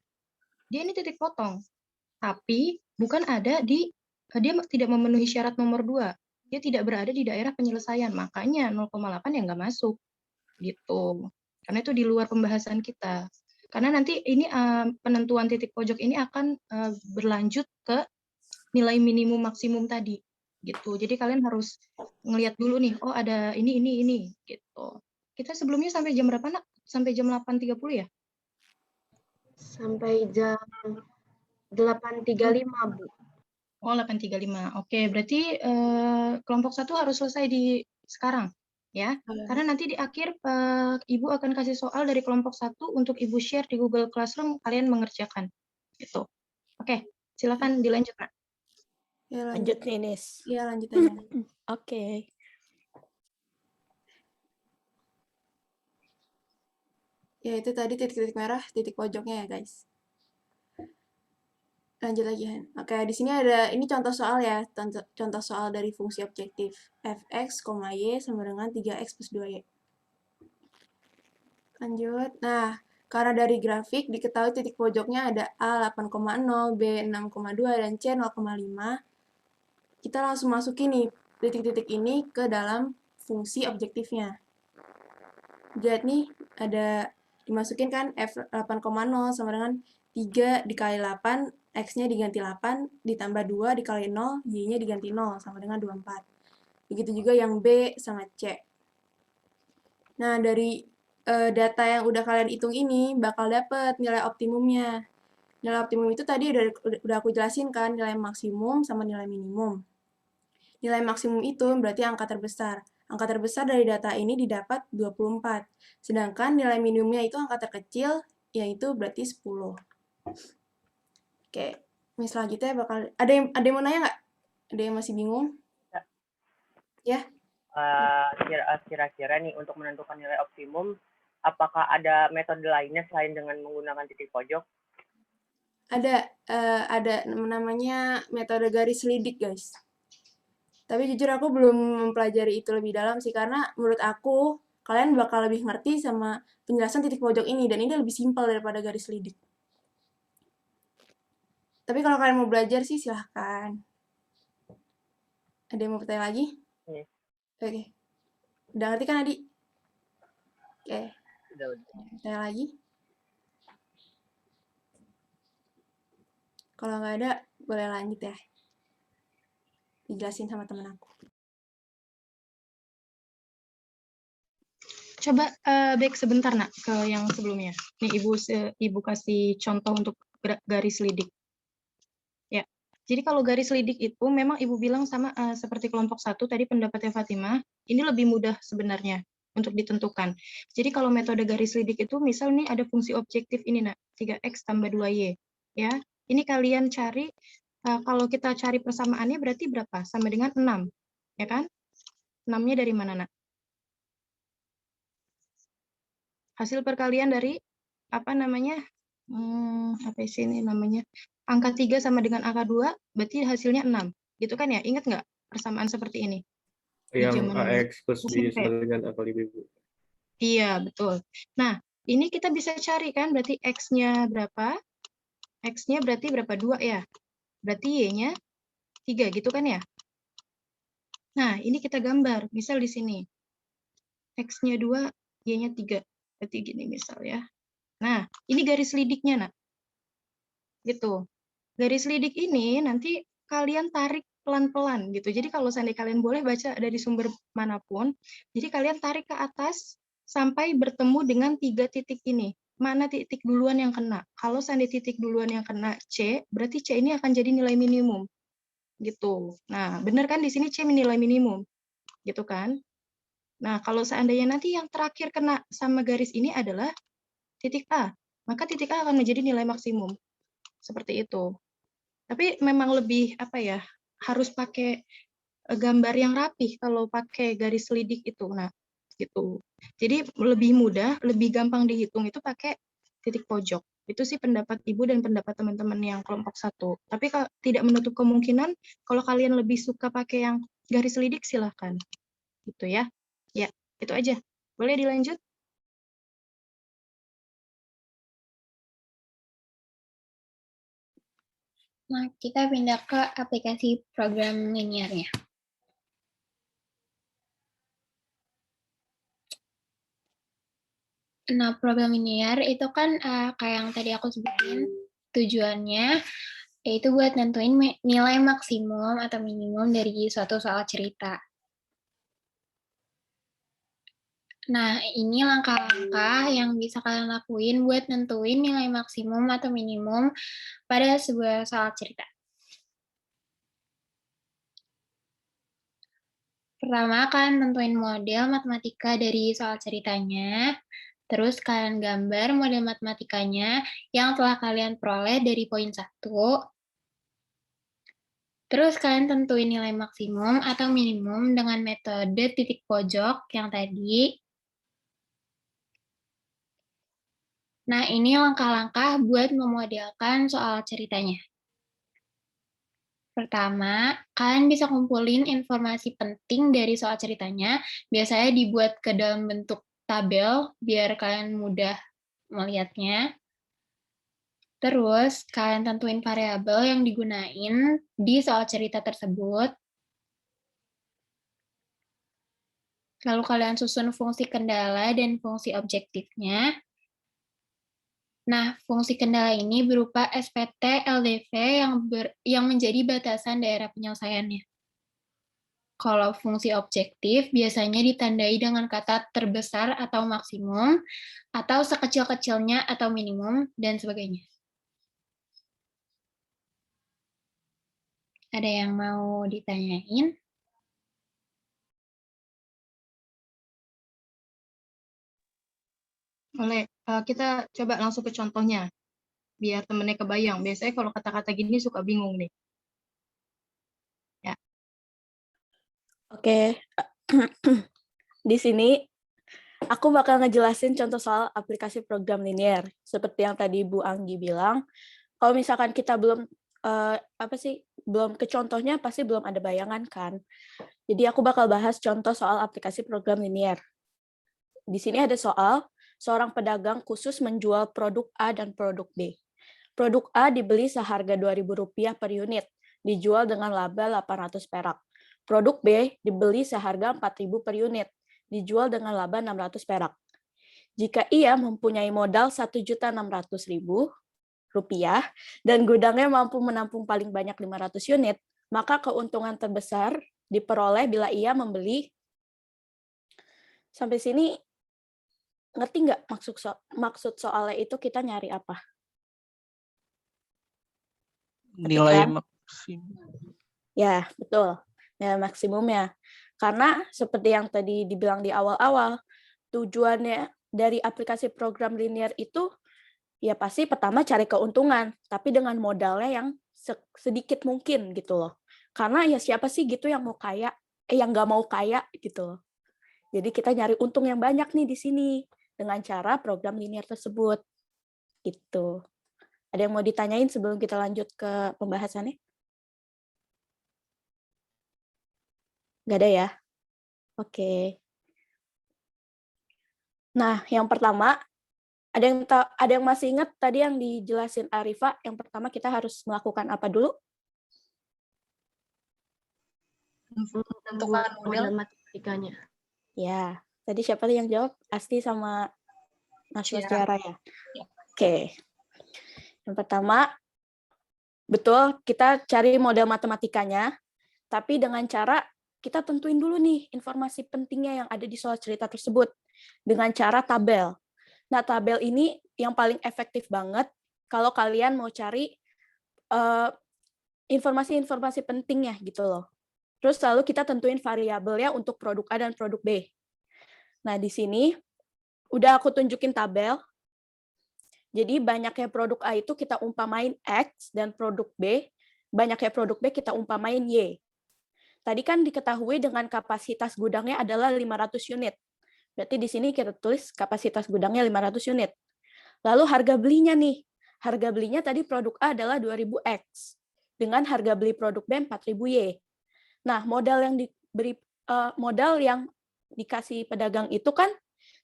Dia ini titik potong. Tapi bukan ada dia tidak memenuhi syarat nomor 2. Dia tidak berada di daerah penyelesaian, makanya 0,8 yang nggak masuk gitu. Karena itu di luar pembahasan kita. Karena nanti ini penentuan titik pojok ini akan berlanjut ke nilai minimum maksimum tadi gitu. Jadi kalian harus ngelihat dulu nih, oh ada ini gitu. Kita sebelumnya sampai jam berapa, Nak? Sampai jam 8.30 ya? Sampai jam 8.35, Bu. Oh, 8.35. Oke, berarti kelompok 1 harus selesai di sekarang, ya. Karena nanti di akhir Ibu akan kasih soal dari kelompok 1 untuk Ibu share di Google Classroom, kalian mengerjakan. Gitu. Oke, silakan dilanjut, Nak. Ya, Lanjut nih, Nis. Iya, lanjut aja. Oke. Ya, itu tadi titik-titik merah, titik pojoknya ya, guys. Lanjut lagi, Han. Oke, di sini ada, ini contoh soal ya, contoh soal dari fungsi objektif. Fx, Y sama dengan 3x plus 2y. Lanjut. Nah, karena dari grafik diketahui titik pojoknya ada A 8,0, B 6,2, dan C 0,5. Kita langsung masukin nih titik-titik ini ke dalam fungsi objektifnya. Lihat nih, ada dimasukin kan F 8,0 sama dengan 3 dikali 8, X-nya diganti 8, ditambah 2 dikali 0, Y-nya diganti 0, sama dengan 24. Begitu juga yang B sama C. Nah, dari data yang udah kalian hitung ini, bakal dapet nilai optimumnya. Nilai optimum itu tadi udah aku jelasin kan, nilai maksimum sama nilai minimum. Nilai maksimum itu berarti angka terbesar. Angka terbesar dari data ini didapat 24. Sedangkan nilai minimumnya itu angka terkecil, yaitu berarti 10. Oke, selanjutnya bakal ada yang mau nanya nggak? Ada yang masih bingung? Ya. Kira-kira nih untuk menentukan nilai optimum, apakah ada metode lainnya selain dengan menggunakan titik pojok? Ada namanya metode garis lidik, guys. Tapi jujur aku belum mempelajari itu lebih dalam sih, karena menurut aku kalian bakal lebih ngerti sama penjelasan titik pojok ini, dan ini lebih simpel daripada garis lidik. Tapi kalau kalian mau belajar sih silahkan. Ada yang mau bertanya lagi? Iya. Oke. Udah ngerti kan, Adi? Oke. Udah. Bertanya lagi? Kalau nggak ada, boleh lanjut ya. Dijelasin sama temen aku. Coba back sebentar, Nak, ke yang sebelumnya. Nih, Ibu kasih contoh untuk garis lidik. Ya, Jadi kalau garis lidik itu memang Ibu bilang sama seperti kelompok 1 tadi pendapatnya Fatimah, ini lebih mudah sebenarnya untuk ditentukan. Jadi kalau metode garis lidik itu misal nih ada fungsi objektif ini nak, 3x tambah 2y. Ya, ini kalian cari, kalau kita cari persamaannya berarti berapa? Sama dengan 6, ya kan? 6-nya dari mana nak? Hasil perkalian dari apa namanya? Apa sih ini namanya? Angka 3 sama dengan angka 2, berarti hasilnya 6. Gitu kan ya? Ingat nggak persamaan seperti ini? Di Yang zaman AX plus B SMP. sama dengan A kali B, Bu. Iya, betul. Nah, ini kita bisa cari kan, berarti X-nya berapa? X-nya berarti berapa? 2 ya? Berarti Y-nya 3, gitu kan ya? Nah, ini kita gambar. Misal di sini. X-nya 2, Y-nya 3. Berarti gini misal ya. Nah, ini garis lidiknya, nak. Gitu. Garis lidik ini nanti kalian tarik pelan-pelan gitu. Jadi kalau seandainya kalian boleh baca dari sumber manapun, jadi kalian tarik ke atas sampai bertemu dengan 3 titik ini. Mana titik duluan yang kena? Kalau seandainya titik duluan yang kena C, berarti C ini akan jadi nilai minimum. Gitu. Nah, benar kan di sini C nilai minimum. Gitu kan? Nah, kalau seandainya nanti yang terakhir kena sama garis ini adalah titik A, maka titik A akan menjadi nilai maksimum. Seperti itu. Tapi memang lebih apa ya, harus pakai gambar yang rapih kalau pakai garis lidik itu. Nah, gitu. Jadi lebih mudah, lebih gampang dihitung itu pakai titik pojok. Itu sih pendapat Ibu dan pendapat teman-teman yang kelompok 1. Tapi kalau tidak menutup kemungkinan kalau kalian lebih suka pakai yang garis lidik silahkan. Gitu ya. Ya, itu aja. Boleh dilanjut? Nah, kita pindah ke aplikasi program linearnya. Nah, program linear itu kan kayak yang tadi aku sebutin, tujuannya yaitu buat nentuin nilai maksimum atau minimum dari suatu soal cerita. Nah, ini langkah-langkah yang bisa kalian lakuin buat nentuin nilai maksimum atau minimum pada sebuah soal cerita. Pertama, kalian tentuin model matematika dari soal ceritanya. Terus kalian gambar model matematikanya yang telah kalian peroleh dari poin 1. Terus kalian tentuin nilai maksimum atau minimum dengan metode titik pojok yang tadi. Nah, ini langkah-langkah buat memodelkan soal ceritanya. Pertama, kalian bisa kumpulin informasi penting dari soal ceritanya. Biasanya dibuat ke dalam bentuk tabel, biar kalian mudah melihatnya. Terus, kalian tentuin variabel yang digunain di soal cerita tersebut. Lalu kalian susun fungsi kendala dan fungsi objektifnya. Nah, fungsi kendala ini berupa SPT LDV yang menjadi batasan daerah penyelesaiannya. Kalau fungsi objektif biasanya ditandai dengan kata terbesar atau maksimum, atau sekecil-kecilnya atau minimum, dan sebagainya. Ada yang mau ditanyain? Boleh, kita coba langsung ke contohnya, biar temennya kebayang. Biasanya kalau kata-kata gini suka bingung nih. Ya. Oke, di sini aku bakal ngejelasin contoh soal aplikasi program linear. Seperti yang tadi Bu Anggi bilang, kalau misalkan kita belum belum ke contohnya pasti belum ada bayangan kan. Jadi aku bakal bahas contoh soal aplikasi program linear. Di sini ada soal seorang pedagang khusus menjual produk A dan produk B. Produk A dibeli seharga Rp2.000 per unit, dijual dengan laba 800 perak. Produk B dibeli seharga Rp4.000 per unit, dijual dengan laba 600 perak. Jika ia mempunyai modal Rp1.600.000 dan gudangnya mampu menampung paling banyak 500 unit, maka keuntungan terbesar diperoleh bila ia membeli. Sampai sini ngerti nggak maksud soalnya itu kita nyari apa? Ya, betul. Nilai maksimumnya. Karena seperti yang tadi dibilang di awal-awal, tujuannya dari aplikasi program linear itu ya pasti pertama cari keuntungan, tapi dengan modalnya yang sedikit mungkin gitu loh. Karena ya siapa sih gitu yang mau kaya, yang nggak mau kaya gitu loh. Jadi kita nyari untung yang banyak nih di sini dengan cara program linear tersebut. Gitu. Ada yang mau ditanyain sebelum kita lanjut ke pembahasannya? Nggak ada ya? Oke. Nah, yang pertama, ada yang masih ingat tadi yang dijelasin Arifa, yang pertama kita harus melakukan apa dulu? Menentukan model matematikanya. Ya, tadi siapa yang jawab? Asti sama Naswa Ciara. Ciara ya? Oke. Yang pertama, betul, kita cari model matematikanya, tapi dengan cara kita tentuin dulu nih informasi pentingnya yang ada di soal cerita tersebut dengan cara tabel. Nah, tabel ini yang paling efektif banget kalau kalian mau cari informasi-informasi pentingnya gitu loh. Terus lalu kita tentuin variabelnya untuk produk A dan produk B. Nah, di sini udah aku tunjukin tabel. Jadi banyaknya produk A itu kita umpamain X dan produk B, banyaknya produk B kita umpamain Y. Tadi kan diketahui dengan kapasitas gudangnya adalah 500 unit. Berarti di sini kita tulis kapasitas gudangnya 500 unit. Lalu harga belinya nih. Harga belinya tadi produk A adalah 2000X. Dengan harga beli produk B 4000Y. Nah, modal yang dikasih pedagang itu kan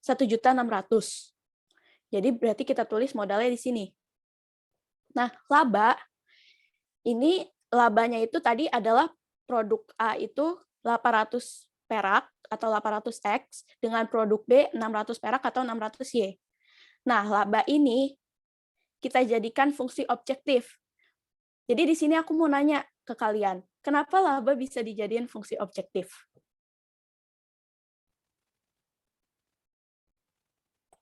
1.600.000. Jadi berarti kita tulis modalnya di sini. Nah, labanya itu tadi adalah produk A itu 800 perak atau 800X dengan produk B 600 perak atau 600Y. Nah, laba ini kita jadikan fungsi objektif. Jadi di sini aku mau nanya ke kalian, kenapa laba bisa dijadikan fungsi objektif?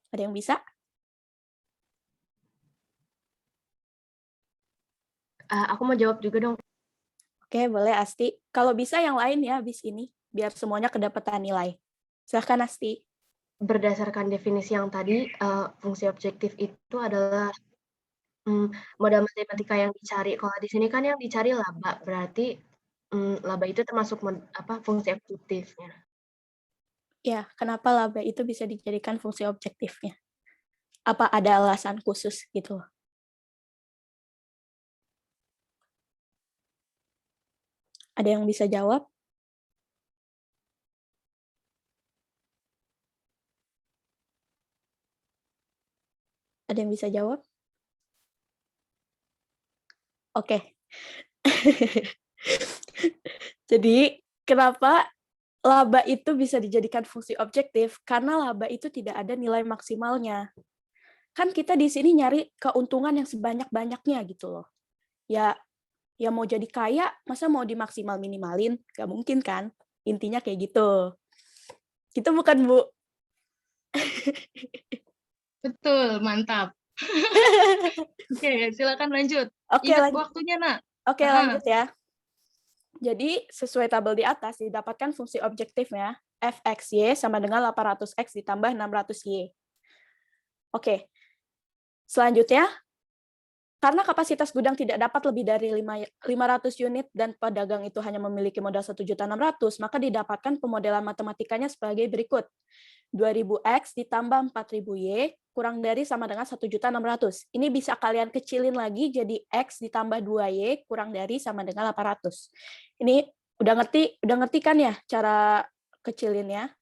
Ada yang bisa? Aku mau jawab juga dong. Oke, boleh Asti. Kalau bisa yang lain ya habis ini, biar semuanya kedapatan nilai. Silahkan Asti. Berdasarkan definisi yang tadi, fungsi objektif itu adalah modal matematika yang dicari. Kalau di sini kan yang dicari laba, berarti laba itu termasuk fungsi objektifnya. Ya, kenapa laba itu bisa dijadikan fungsi objektifnya? Apa ada alasan khusus gitu? Ada yang bisa jawab? Ada yang bisa jawab? Oke. Jadi, kenapa laba itu bisa dijadikan fungsi objektif? Karena laba itu tidak ada nilai maksimalnya. Kan kita di sini nyari keuntungan yang sebanyak-banyaknya gitu loh. Ya mau jadi kaya, masa mau dimaksimal minimalin? Gak mungkin kan? Intinya kayak gitu. Gitu bukan, Bu? Betul, mantap. Oke, silakan lanjut. Oke, Ingat lanjut. waktunya, Nak. Oke, lanjut ya. Jadi, sesuai tabel di atas, didapatkan fungsi objektifnya, fxy sama dengan 800x ditambah 600y. Oke. Selanjutnya, karena kapasitas gudang tidak dapat lebih dari 500 unit dan pedagang itu hanya memiliki modal 1.600.000, maka didapatkan pemodelan matematikanya sebagai berikut. 2000x ditambah 4000y kurang dari sama dengan 1.600.000. Ini bisa kalian kecilin lagi jadi x ditambah 2y kurang dari sama dengan 800. Ini udah ngerti kan ya cara kecilinnya?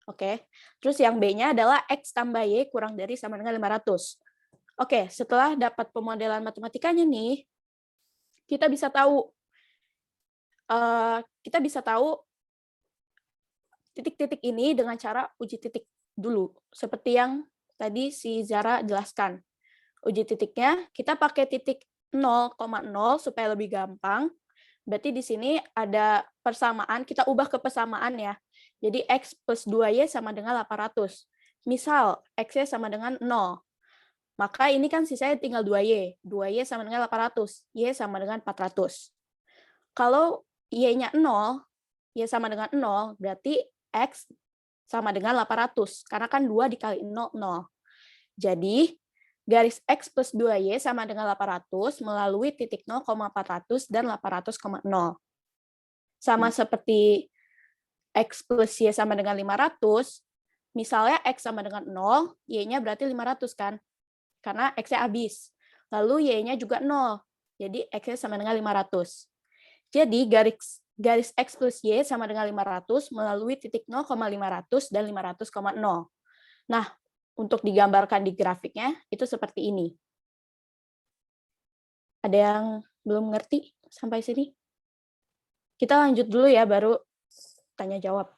Oke. Terus yang B-nya adalah x tambah y kurang dari sama dengan 500. Oke, setelah dapat pemodelan matematikanya nih, kita bisa tahu titik-titik ini dengan cara uji titik dulu, seperti yang tadi si Zara jelaskan. Uji titiknya kita pakai titik 0,0 supaya lebih gampang. Berarti di sini ada persamaan, kita ubah ke persamaan ya. Jadi x plus 2y sama dengan 800. Misal x-nya sama dengan 0. Maka ini kan sisanya tinggal 2y. 2y sama dengan 800. Y sama dengan 400. Kalau Y-nya 0, Y sama dengan 0, berarti X sama dengan 800. Karena kan 2 dikali 0, 0. Jadi, garis X plus 2Y sama dengan 800 melalui titik 0,400 dan 800,0. Sama seperti X plus Y sama dengan 500, misalnya X sama dengan 0, Y-nya berarti 500 kan? Karena X-nya habis. Lalu Y-nya juga 0, jadi X-nya sama dengan 500. Jadi garis X plus Y sama dengan 500 melalui titik 0,500 dan 500,0. Nah, untuk digambarkan di grafiknya, itu seperti ini. Ada yang belum ngerti sampai sini? Kita lanjut dulu ya, baru tanya-jawab.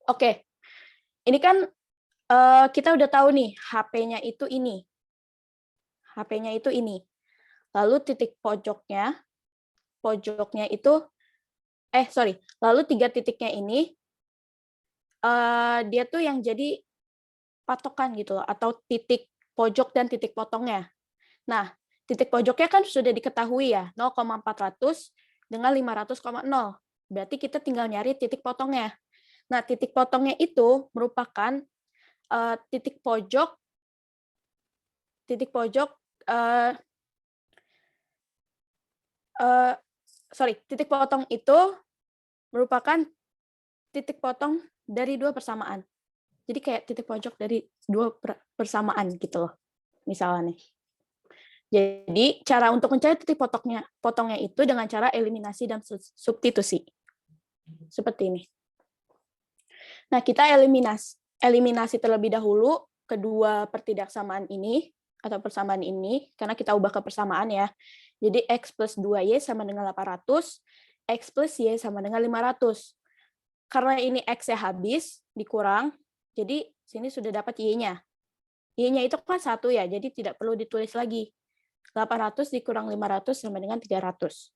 Oke, ini kan kita udah tahu nih, HP-nya itu ini. HP-nya itu ini. Lalu titik pojoknya itu, lalu 3 titiknya ini, dia tuh yang jadi patokan gitu loh, atau titik pojok dan titik potongnya. Nah, titik pojoknya kan sudah diketahui ya, 0,400 dengan 500,0. Berarti kita tinggal nyari titik potongnya. Nah, titik potongnya itu merupakan titik pojok titik potong itu merupakan titik potong dari 2 persamaan. Jadi kayak titik pojok dari 2 persamaan gitu loh, misalnya nih. Jadi cara untuk mencari titik potongnya itu dengan cara eliminasi dan substitusi. Seperti ini. Nah, kita eliminasi terlebih dahulu kedua pertidaksamaan ini, atau persamaan ini, karena kita ubah ke persamaan ya. Jadi X plus 2Y sama dengan 800, X plus Y sama dengan 500. Karena ini X-nya habis, dikurang, jadi sini sudah dapat Y-nya. Y-nya itu kan 1 ya, jadi tidak perlu ditulis lagi. 800 dikurang 500 sama dengan 300.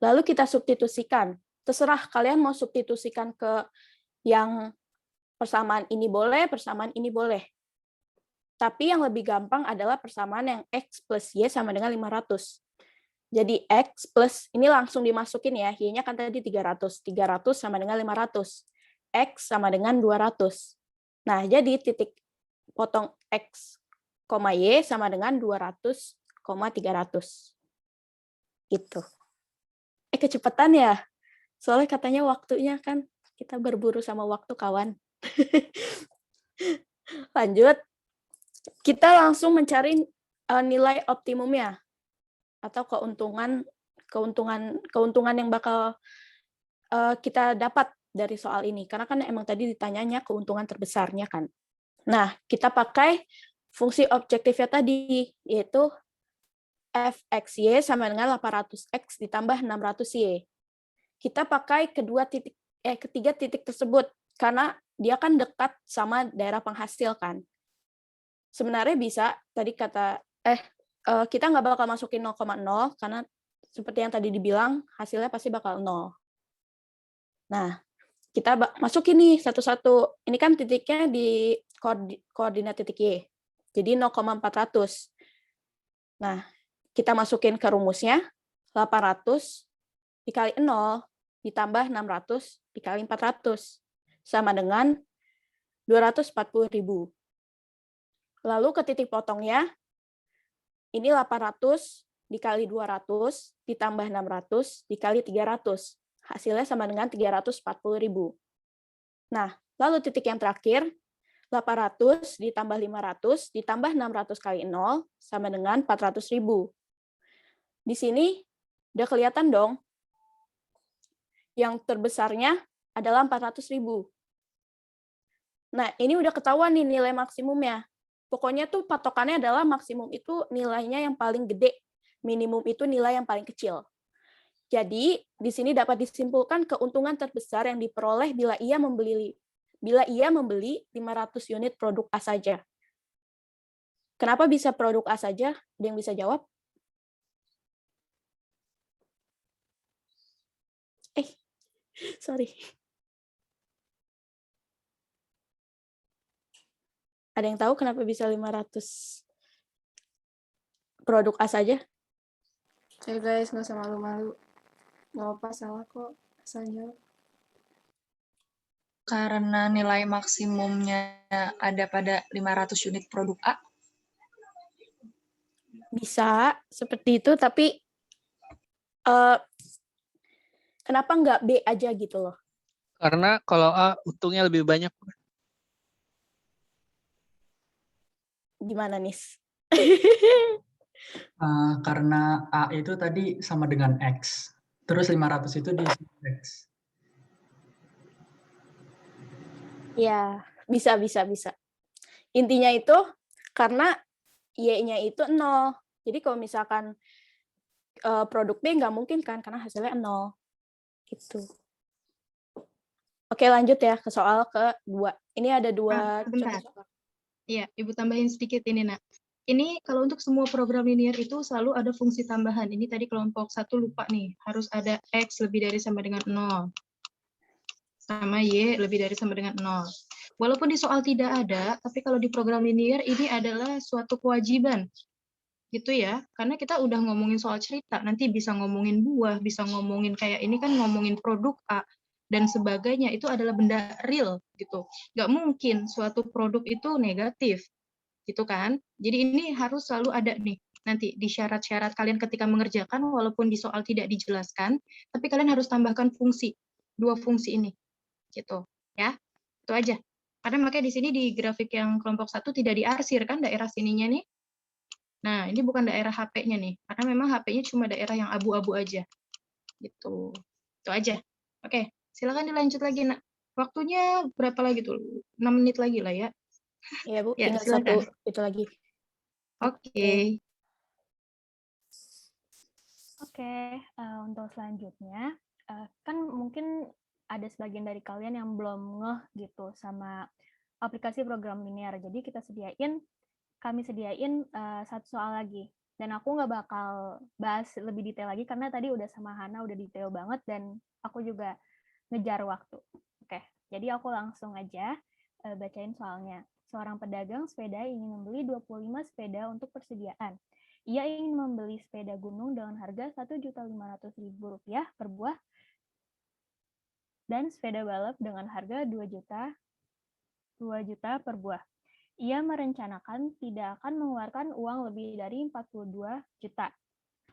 Lalu kita substitusikan. Terserah kalian mau substitusikan ke yang persamaan ini boleh, persamaan ini boleh. Tapi yang lebih gampang adalah persamaan yang X plus Y sama dengan 500. Jadi X plus, ini langsung dimasukin ya, Y-nya kan tadi 300. 300 sama dengan 500. X sama dengan 200. Nah, jadi titik potong X, Y sama dengan 200,300. Gitu. Kecepatan ya? Soalnya katanya waktunya kan, kita berburu sama waktu, kawan. Lanjut. Kita langsung mencari nilai optimumnya atau keuntungan yang bakal kita dapat dari soal ini, karena kan emang tadi ditanyanya keuntungan terbesarnya kan. Nah, kita pakai fungsi objektifnya tadi, yaitu fxy sama dengan 800x ditambah 600y. Kita pakai ketiga titik tersebut karena dia kan dekat sama daerah penghasil kan. Sebenarnya bisa, tadi kita nggak bakal masukin 0,0 karena seperti yang tadi dibilang, hasilnya pasti bakal 0. Nah, kita masukin nih satu-satu. Ini kan titiknya di koordinat titik Y. Jadi 0,400. Nah, kita masukin ke rumusnya, 800 dikali 0 ditambah 600 dikali 400. Sama dengan 240.000. Lalu ke titik potongnya, ini 800 dikali 200 ditambah 600 dikali 300. Hasilnya sama dengan 340.000. Nah, lalu titik yang terakhir, 800 ditambah 500 ditambah 600 kali 0 sama dengan 400.000. Di sini udah kelihatan dong, yang terbesarnya adalah 400.000. Nah, ini udah ketahuan nih nilai maksimumnya. Pokoknya tuh patokannya adalah maksimum itu nilainya yang paling gede, minimum itu nilai yang paling kecil. Jadi, di sini dapat disimpulkan keuntungan terbesar yang diperoleh bila ia membeli 500 unit produk A saja. Kenapa bisa produk A saja? Ada yang bisa jawab? Sorry. Ada yang tahu kenapa bisa 500 produk A saja? Oke guys, nggak usah malu-malu. Nggak apa salah kok, asal jawab. Karena nilai maksimumnya ada pada 500 unit produk A. Bisa seperti itu, tapi kenapa nggak B aja gitu loh? Karena kalau A untungnya lebih banyak. Gimana, Nis? Karena A itu tadi sama dengan X. Terus 500 itu di X. Ya, bisa. Intinya itu karena Y-nya itu 0. Jadi kalau misalkan produk B nggak mungkin kan, karena hasilnya 0. Gitu. Oke, lanjut ya ke soal kedua. Ini ada dua Bentar. contoh soal. Iya, Ibu tambahin sedikit ini, Nak. Ini kalau untuk semua program linear itu selalu ada fungsi tambahan. Ini tadi kelompok 1 lupa nih, harus ada X lebih dari sama dengan 0. Sama Y lebih dari sama dengan 0. Walaupun di soal tidak ada, tapi kalau di program linear ini adalah suatu kewajiban. Gitu ya, karena kita udah ngomongin soal cerita, nanti bisa ngomongin buah, bisa ngomongin kayak ini kan ngomongin produk A, dan sebagainya, itu adalah benda real gitu. Nggak mungkin suatu produk itu negatif. Gitu kan? Jadi ini harus selalu ada nih nanti di syarat-syarat kalian ketika mengerjakan walaupun di soal tidak dijelaskan, tapi kalian harus tambahkan fungsi, 2 fungsi ini. Gitu, ya. Itu aja. Karena makanya di sini di grafik yang kelompok 1 tidak diarsir kan daerah sininya nih. Nah, ini bukan daerah HP-nya nih, karena memang HP-nya cuma daerah yang abu-abu aja. Gitu. Itu aja. Oke, silakan dilanjut lagi, Nak. Waktunya berapa lagi tuh? 6 menit lagi lah ya. Iya, Bu, Ya, tinggal silakan. 1 itu lagi. Oke. Oke, untuk selanjutnya, kan mungkin ada sebagian dari kalian yang belum ngeh gitu sama aplikasi program linear. Jadi kami sediain 1 soal lagi. Dan aku nggak bakal bahas lebih detail lagi karena tadi udah sama Hana udah detail banget dan aku juga ngejar waktu. Oke, jadi aku langsung aja bacain soalnya. Seorang pedagang sepeda ingin membeli 25 sepeda untuk persediaan. Ia ingin membeli sepeda gunung dengan harga Rp1.500.000 per buah dan sepeda balap dengan harga 2 juta per buah. Ia merencanakan tidak akan mengeluarkan uang lebih dari 42 juta.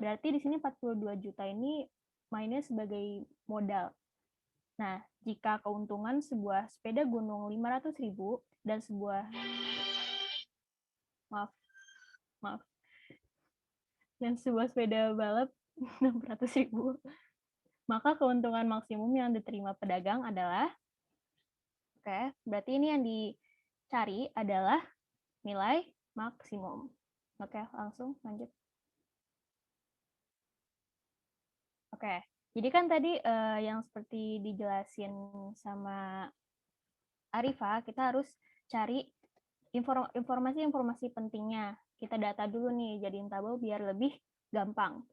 Berarti di sini 42 juta ini mainnya sebagai modal. Nah, jika keuntungan sebuah sepeda gunung 500.000 dan sebuah dan sebuah sepeda balap 600.000, maka keuntungan maksimum yang diterima pedagang adalah, berarti ini yang dicari adalah nilai maksimum. Oke, langsung lanjut. Oke, jadi kan tadi yang seperti dijelasin sama Arifa, kita harus cari informasi-informasi pentingnya. Kita data dulu nih, jadiin tabel biar lebih gampang.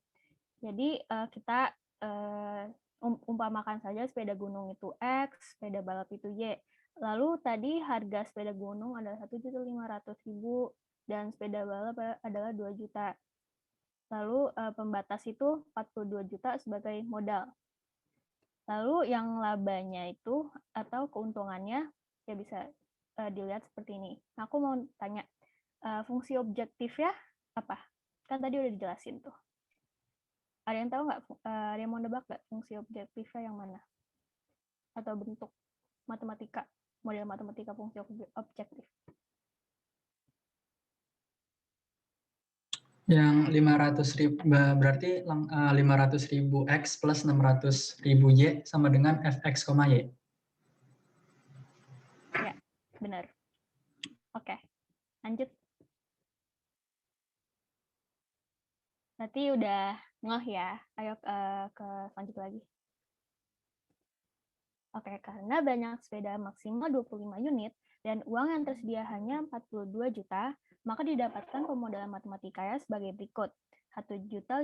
Jadi kita umpamakan saja sepeda gunung itu X, sepeda balap itu Y. Lalu tadi harga sepeda gunung adalah Rp1.500.000 dan sepeda balap adalah 2 juta. Lalu pembatas itu 42 juta sebagai modal. Lalu yang labanya itu atau keuntungannya ya bisa dilihat seperti ini. Aku mau tanya, fungsi objektifnya apa? Kan tadi udah dijelasin tuh. Ada yang tahu nggak? Ada yang mau nebak nggak fungsi objektifnya yang mana? Atau bentuk matematika, model matematika fungsi objektif? Yang 500.000 berarti 500.000 X plus 600.000 Y sama dengan Fx, Y. Ya, benar. Oke, lanjut. Berarti udah ngeh ya. Ayo ke selanjutnya lagi. Oke, karena banyak sepeda maksimal 25 unit dan uang yang tersedia hanya 42 juta, maka didapatkan pemodalan matematikanya sebagai berikut. 1.500.000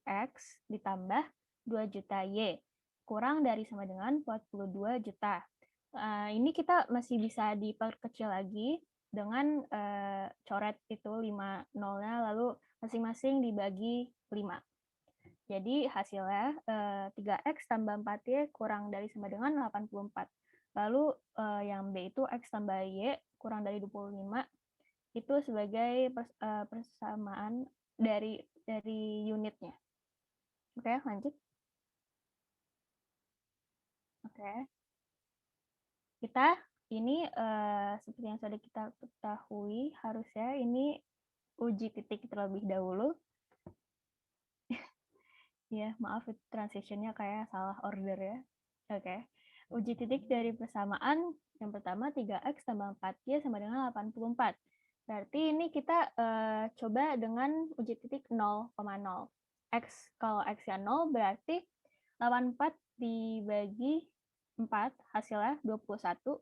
X ditambah 2 juta Y, kurang dari sama dengan 42 juta. Ini kita masih bisa diperkecil lagi dengan coret itu 5 nolnya, lalu masing-masing dibagi 5. Jadi hasilnya 3x tambah 4y kurang dari sama dengan 84. Lalu yang B itu x tambah y kurang dari 25. Itu sebagai persamaan dari unitnya. Oke, lanjut. Oke. Kita ini seperti yang sudah kita ketahui, harusnya ini uji titik terlebih dahulu. Ya, maaf transitionnya kayak salah order ya. Oke. Uji titik dari persamaan yang pertama 3x tambah 4y sama dengan 84. Berarti ini kita coba dengan uji titik 0,0. X, kalau x-nya 0 berarti 84 dibagi 4 hasilnya 21.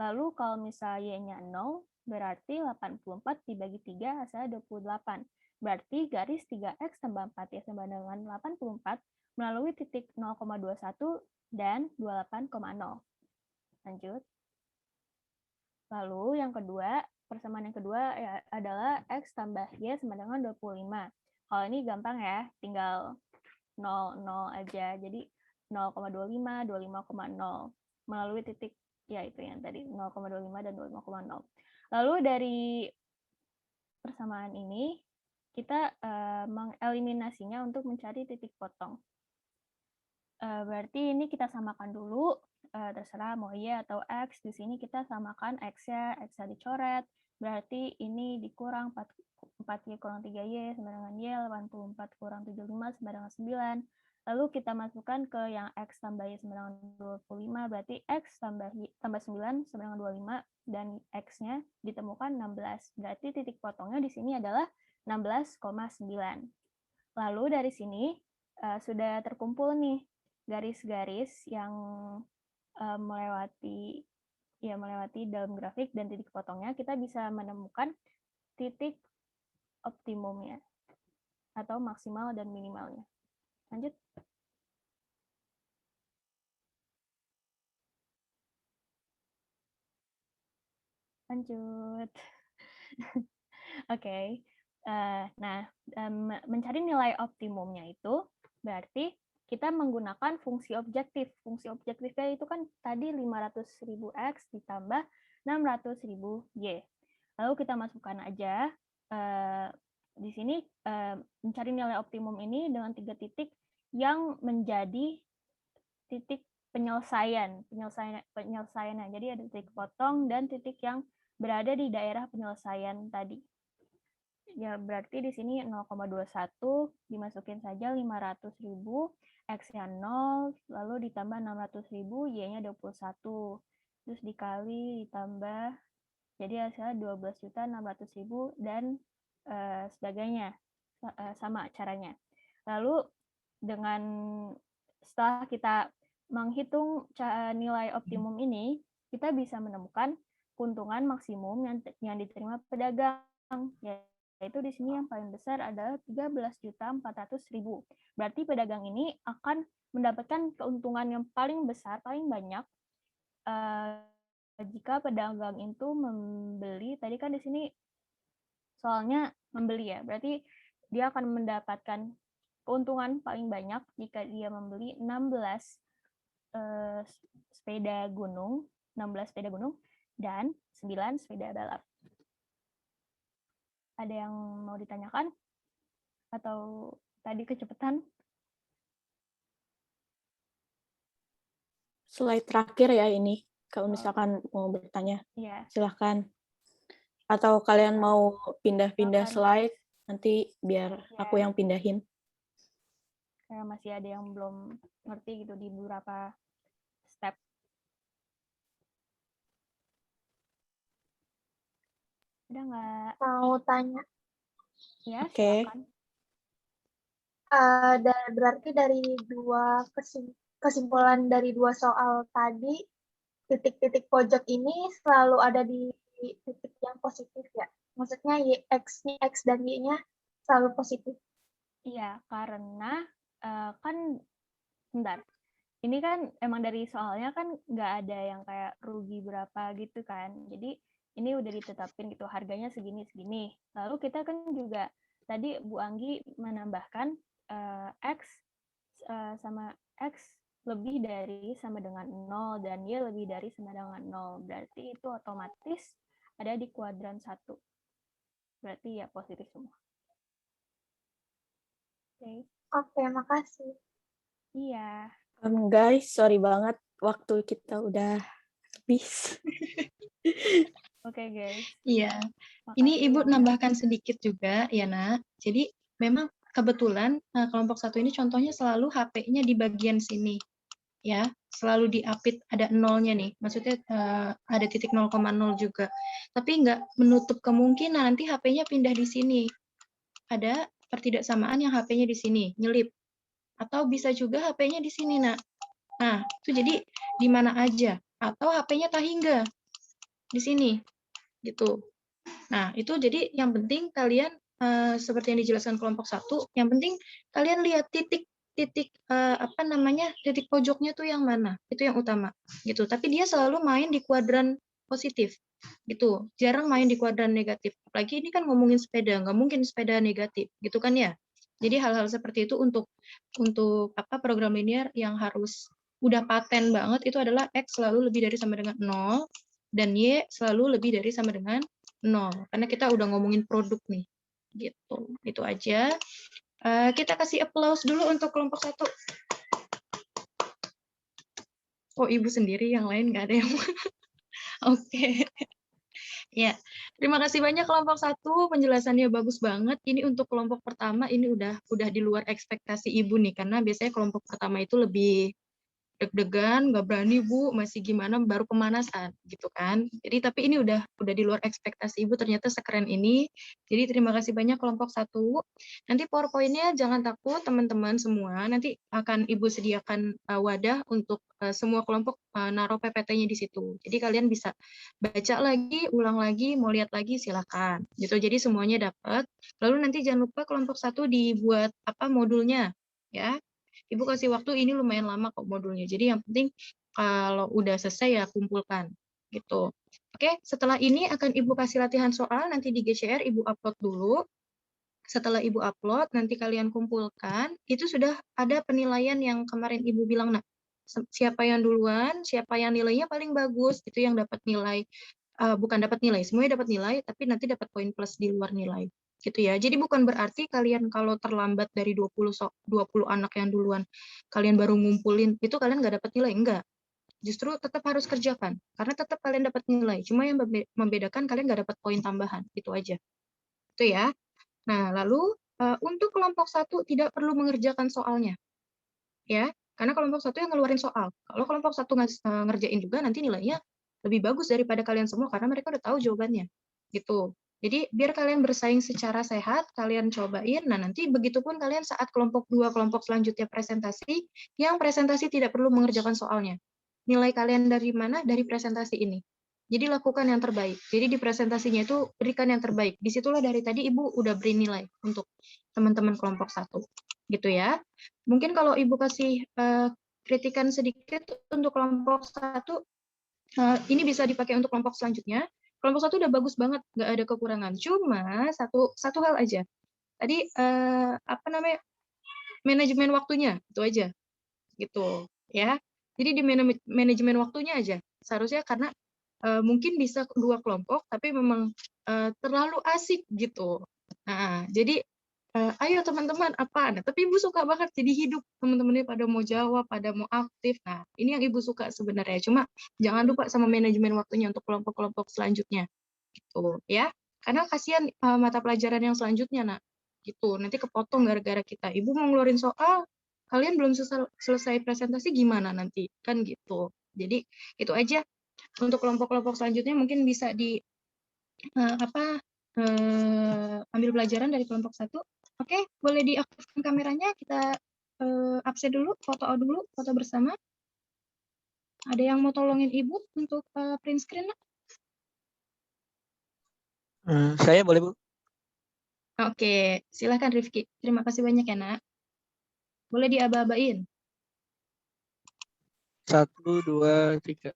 Lalu kalau misalnya y-nya 0 berarti 84 dibagi 3 hasilnya 28. Berarti garis 3x tambah 4y sama dengan 84 melalui titik 0,21 dan 28,0. Lanjut. Lalu yang kedua, persamaan yang kedua adalah x tambah y sama dengan 25. Kalau ini gampang ya, tinggal 0, 0 aja. Jadi 0,25, 25,0 melalui titik, ya itu yang tadi, 0,25 dan 25,0. Lalu dari persamaan ini, kita mengeliminasinya untuk mencari titik potong. Berarti ini kita samakan dulu, terserah mau y atau x. Di sini kita samakan x-nya dicoret. Berarti ini dikurang 4y kurang 3y sama dengan y, 84 kurang 75 sama dengan 9. Lalu kita masukkan ke yang x tambah y sama dengan 25, berarti x tambah 9 sama dengan 25, dan x-nya ditemukan 16. Berarti titik potongnya di sini adalah 16,9. Lalu dari sini sudah terkumpul nih garis-garis yang melewati dalam grafik dan titik potongnya. Kita bisa menemukan titik optimumnya atau maksimal dan minimalnya. Lanjut. Lanjut. Oke. Nah, mencari nilai optimumnya itu berarti kita menggunakan fungsi objektif. Fungsi objektifnya itu kan tadi 500.000 X ditambah 600.000 Y. Lalu kita masukkan aja di sini mencari nilai optimum ini dengan 3 titik yang menjadi titik penyelesaiannya. Jadi ada titik potong dan titik yang berada di daerah penyelesaian tadi. Ya, berarti di sini 0,21 dimasukin saja 500.000, X-nya 0, lalu ditambah 600.000, Y-nya 21. Terus dikali, ditambah, jadi hasilnya 12.600.000 dan sebagainya. Sama caranya. Lalu setelah kita menghitung nilai optimum ini, kita bisa menemukan keuntungan maksimum yang diterima pedagang. Yaitu di sini yang paling besar adalah 13.400.000. Berarti pedagang ini akan mendapatkan keuntungan yang paling besar, paling banyak jika pedagang itu membeli. Tadi kan di sini soalnya membeli ya, berarti dia akan mendapatkan keuntungan paling banyak jika dia membeli 16 sepeda gunung dan 9 sepeda balap. Ada yang mau ditanyakan? Atau tadi kecepatan? Slide terakhir ya ini. Kalau misalkan mau bertanya, silahkan. Atau kalian mau pindah-pindah slide, nanti biar aku yang pindahin. Kayak masih ada yang belum ngerti gitu di beberapa step. Ada nggak? Mau tanya? Ya, Oke. silakan. Berarti dari kesimpulan dari 2 soal tadi, titik-titik pojok ini selalu ada di titik yang positif ya? Maksudnya X dan Y-nya selalu positif? Iya, karena kan, bentar. Ini kan emang dari soalnya kan nggak ada yang kayak rugi berapa gitu kan. Jadi ini udah ditetapin gitu, harganya segini-segini. Lalu kita kan juga, tadi Bu Anggi menambahkan, X sama X lebih dari sama dengan 0 dan Y lebih dari sama dengan 0. Berarti itu otomatis ada di kuadran 1. Berarti ya positif semua. Oke. Oke, makasih. Iya. Guys, sorry banget waktu kita udah habis. Oke, guys. Iya. Makasih Ini Ibu yang udah nambahkan sedikit juga ya, Nak. Jadi memang kebetulan kelompok 1 ini contohnya selalu HP-nya di bagian sini. Ya, selalu diapit ada nolnya nih. Maksudnya ada titik 0,0 juga. Tapi nggak menutup kemungkinan nanti HP-nya pindah di sini. Ada pertidaksamaan yang HP-nya di sini, nyelip. Atau bisa juga HP-nya di sini, Nak. Nah, itu jadi di mana aja. Atau HP-nya tahingga di sini, gitu. Nah, itu jadi yang penting kalian seperti yang dijelaskan kelompok 1, yang penting kalian lihat titik titik pojoknya tuh yang mana, itu yang utama, gitu. Tapi dia selalu main di kuadran positif, gitu. Jarang main di kuadran negatif. Apalagi ini kan ngomongin sepeda, nggak mungkin sepeda negatif, gitu kan ya. Jadi hal-hal seperti itu untuk program linear yang harus udah paten banget itu adalah X selalu lebih dari sama dengan 0 dan Y selalu lebih dari sama dengan 0. Karena kita udah ngomongin produk nih. Gitu. Itu aja. Kita kasih applause dulu untuk kelompok 1. Oh, Ibu sendiri, yang lain nggak ada yang Oke. Ya, terima kasih banyak kelompok 1, penjelasannya bagus banget. Ini untuk kelompok pertama ini udah di luar ekspektasi Ibu nih, karena biasanya kelompok pertama itu lebih deg-degan, nggak berani Bu, masih gimana baru pemanasan gitu kan. Jadi tapi ini udah di luar ekspektasi Ibu, ternyata sekeren ini. Jadi terima kasih banyak kelompok 1. Nanti PowerPoint-nya jangan takut teman-teman semua, nanti akan Ibu sediakan wadah untuk semua kelompok naruh PPT-nya di situ. Jadi kalian bisa baca lagi, ulang lagi, mau lihat lagi silakan. Gitu. Jadi semuanya dapat. Lalu nanti jangan lupa kelompok 1 dibuat modulnya ya. Ibu kasih waktu ini lumayan lama kok modulnya. Jadi yang penting kalau udah selesai ya kumpulkan gitu. Oke, setelah ini akan Ibu kasih latihan soal nanti di GCR Ibu upload dulu. Setelah Ibu upload nanti kalian kumpulkan, itu sudah ada penilaian yang kemarin Ibu bilang, nah siapa yang duluan, siapa yang nilainya paling bagus, itu yang dapat nilai, bukan dapat nilai, semuanya dapat nilai, tapi nanti dapat poin plus di luar nilai. Gitu ya. Jadi bukan berarti kalian kalau terlambat dari 20 anak yang duluan, kalian baru ngumpulin, itu kalian nggak dapat nilai, enggak. Justru tetap harus kerjakan, karena tetap kalian dapat nilai. Cuma yang membedakan kalian nggak dapat poin tambahan, itu aja. Itu ya. Nah, lalu untuk kelompok 1 tidak perlu mengerjakan soalnya. Ya, karena kelompok 1 yang ngeluarin soal. Kalau kelompok 1 ngerjain juga, nanti nilainya lebih bagus daripada kalian semua, karena mereka udah tahu jawabannya. Gitu. Jadi biar kalian bersaing secara sehat, kalian cobain. Nah, nanti begitupun kalian saat kelompok 2, kelompok selanjutnya presentasi, yang presentasi tidak perlu mengerjakan soalnya. Nilai kalian dari mana? Dari presentasi ini. Jadi lakukan yang terbaik. Jadi di presentasinya itu berikan yang terbaik. Disitulah dari tadi Ibu udah beri nilai untuk teman-teman kelompok 1. Gitu ya. Mungkin kalau Ibu kasih kritikan sedikit untuk kelompok 1, ini bisa dipakai untuk kelompok selanjutnya. Kelompok 1 udah bagus banget, nggak ada kekurangan. Cuma satu hal aja. Tadi manajemen waktunya, itu aja. Gitu ya. Jadi di manajemen waktunya aja. Seharusnya karena mungkin bisa 2 kelompok, tapi memang terlalu asik gitu. Nah, jadi ayo teman-teman apa? Nah, tapi Ibu suka banget jadi hidup, teman-temannya pada mau jawab, pada mau aktif. Nah, ini yang Ibu suka sebenarnya. Cuma jangan lupa sama manajemen waktunya untuk kelompok-kelompok selanjutnya. Gitu ya. Karena kasihan mata pelajaran yang selanjutnya, Nak. Gitu. Nanti kepotong gara-gara kita. Ibu mau ngeluarin soal, kalian belum selesai presentasi gimana nanti? Kan gitu. Jadi itu aja. Untuk kelompok-kelompok selanjutnya mungkin bisa ambil pelajaran dari kelompok 1. Oke, boleh diaktifkan kameranya, kita absen dulu, foto dulu, foto bersama. Ada yang mau tolongin Ibu untuk print screen? Saya boleh, Bu? Oke, silakan Rifki. Terima kasih banyak ya, Nak. Boleh diaba-abain. 1, 2, 3.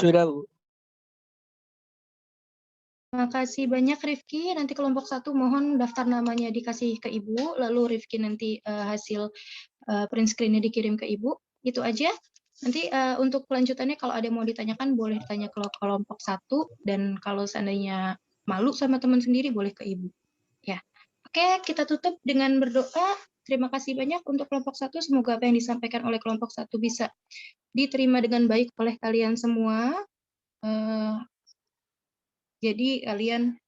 Sudah, Bu. Terima kasih banyak Rifki. Nanti kelompok 1 mohon daftar namanya dikasih ke Ibu, lalu Rifki nanti hasil print screen-nya dikirim ke Ibu. Itu aja. Nanti untuk kelanjutannya kalau ada yang mau ditanyakan boleh tanya ke kelompok 1, dan kalau seandainya malu sama teman sendiri boleh ke Ibu. Ya. Oke, kita tutup dengan berdoa. Terima kasih banyak untuk kelompok 1. Semoga apa yang disampaikan oleh kelompok 1 bisa diterima dengan baik oleh kalian semua. Jadi kalian,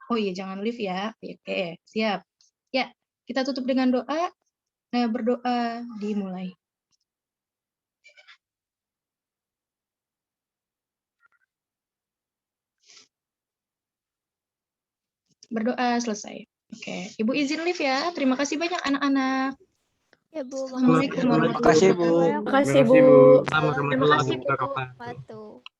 oh iya jangan live ya. Oke, siap. Ya, kita tutup dengan doa. Berdoa dimulai. Berdoa selesai. Oke, Ibu izin live ya. Terima kasih banyak anak-anak. Ya, Bu. Assalamualaikum Terima kasih, Bu. Terima kasih, Bu. Warahmatullahi wabarakatuh.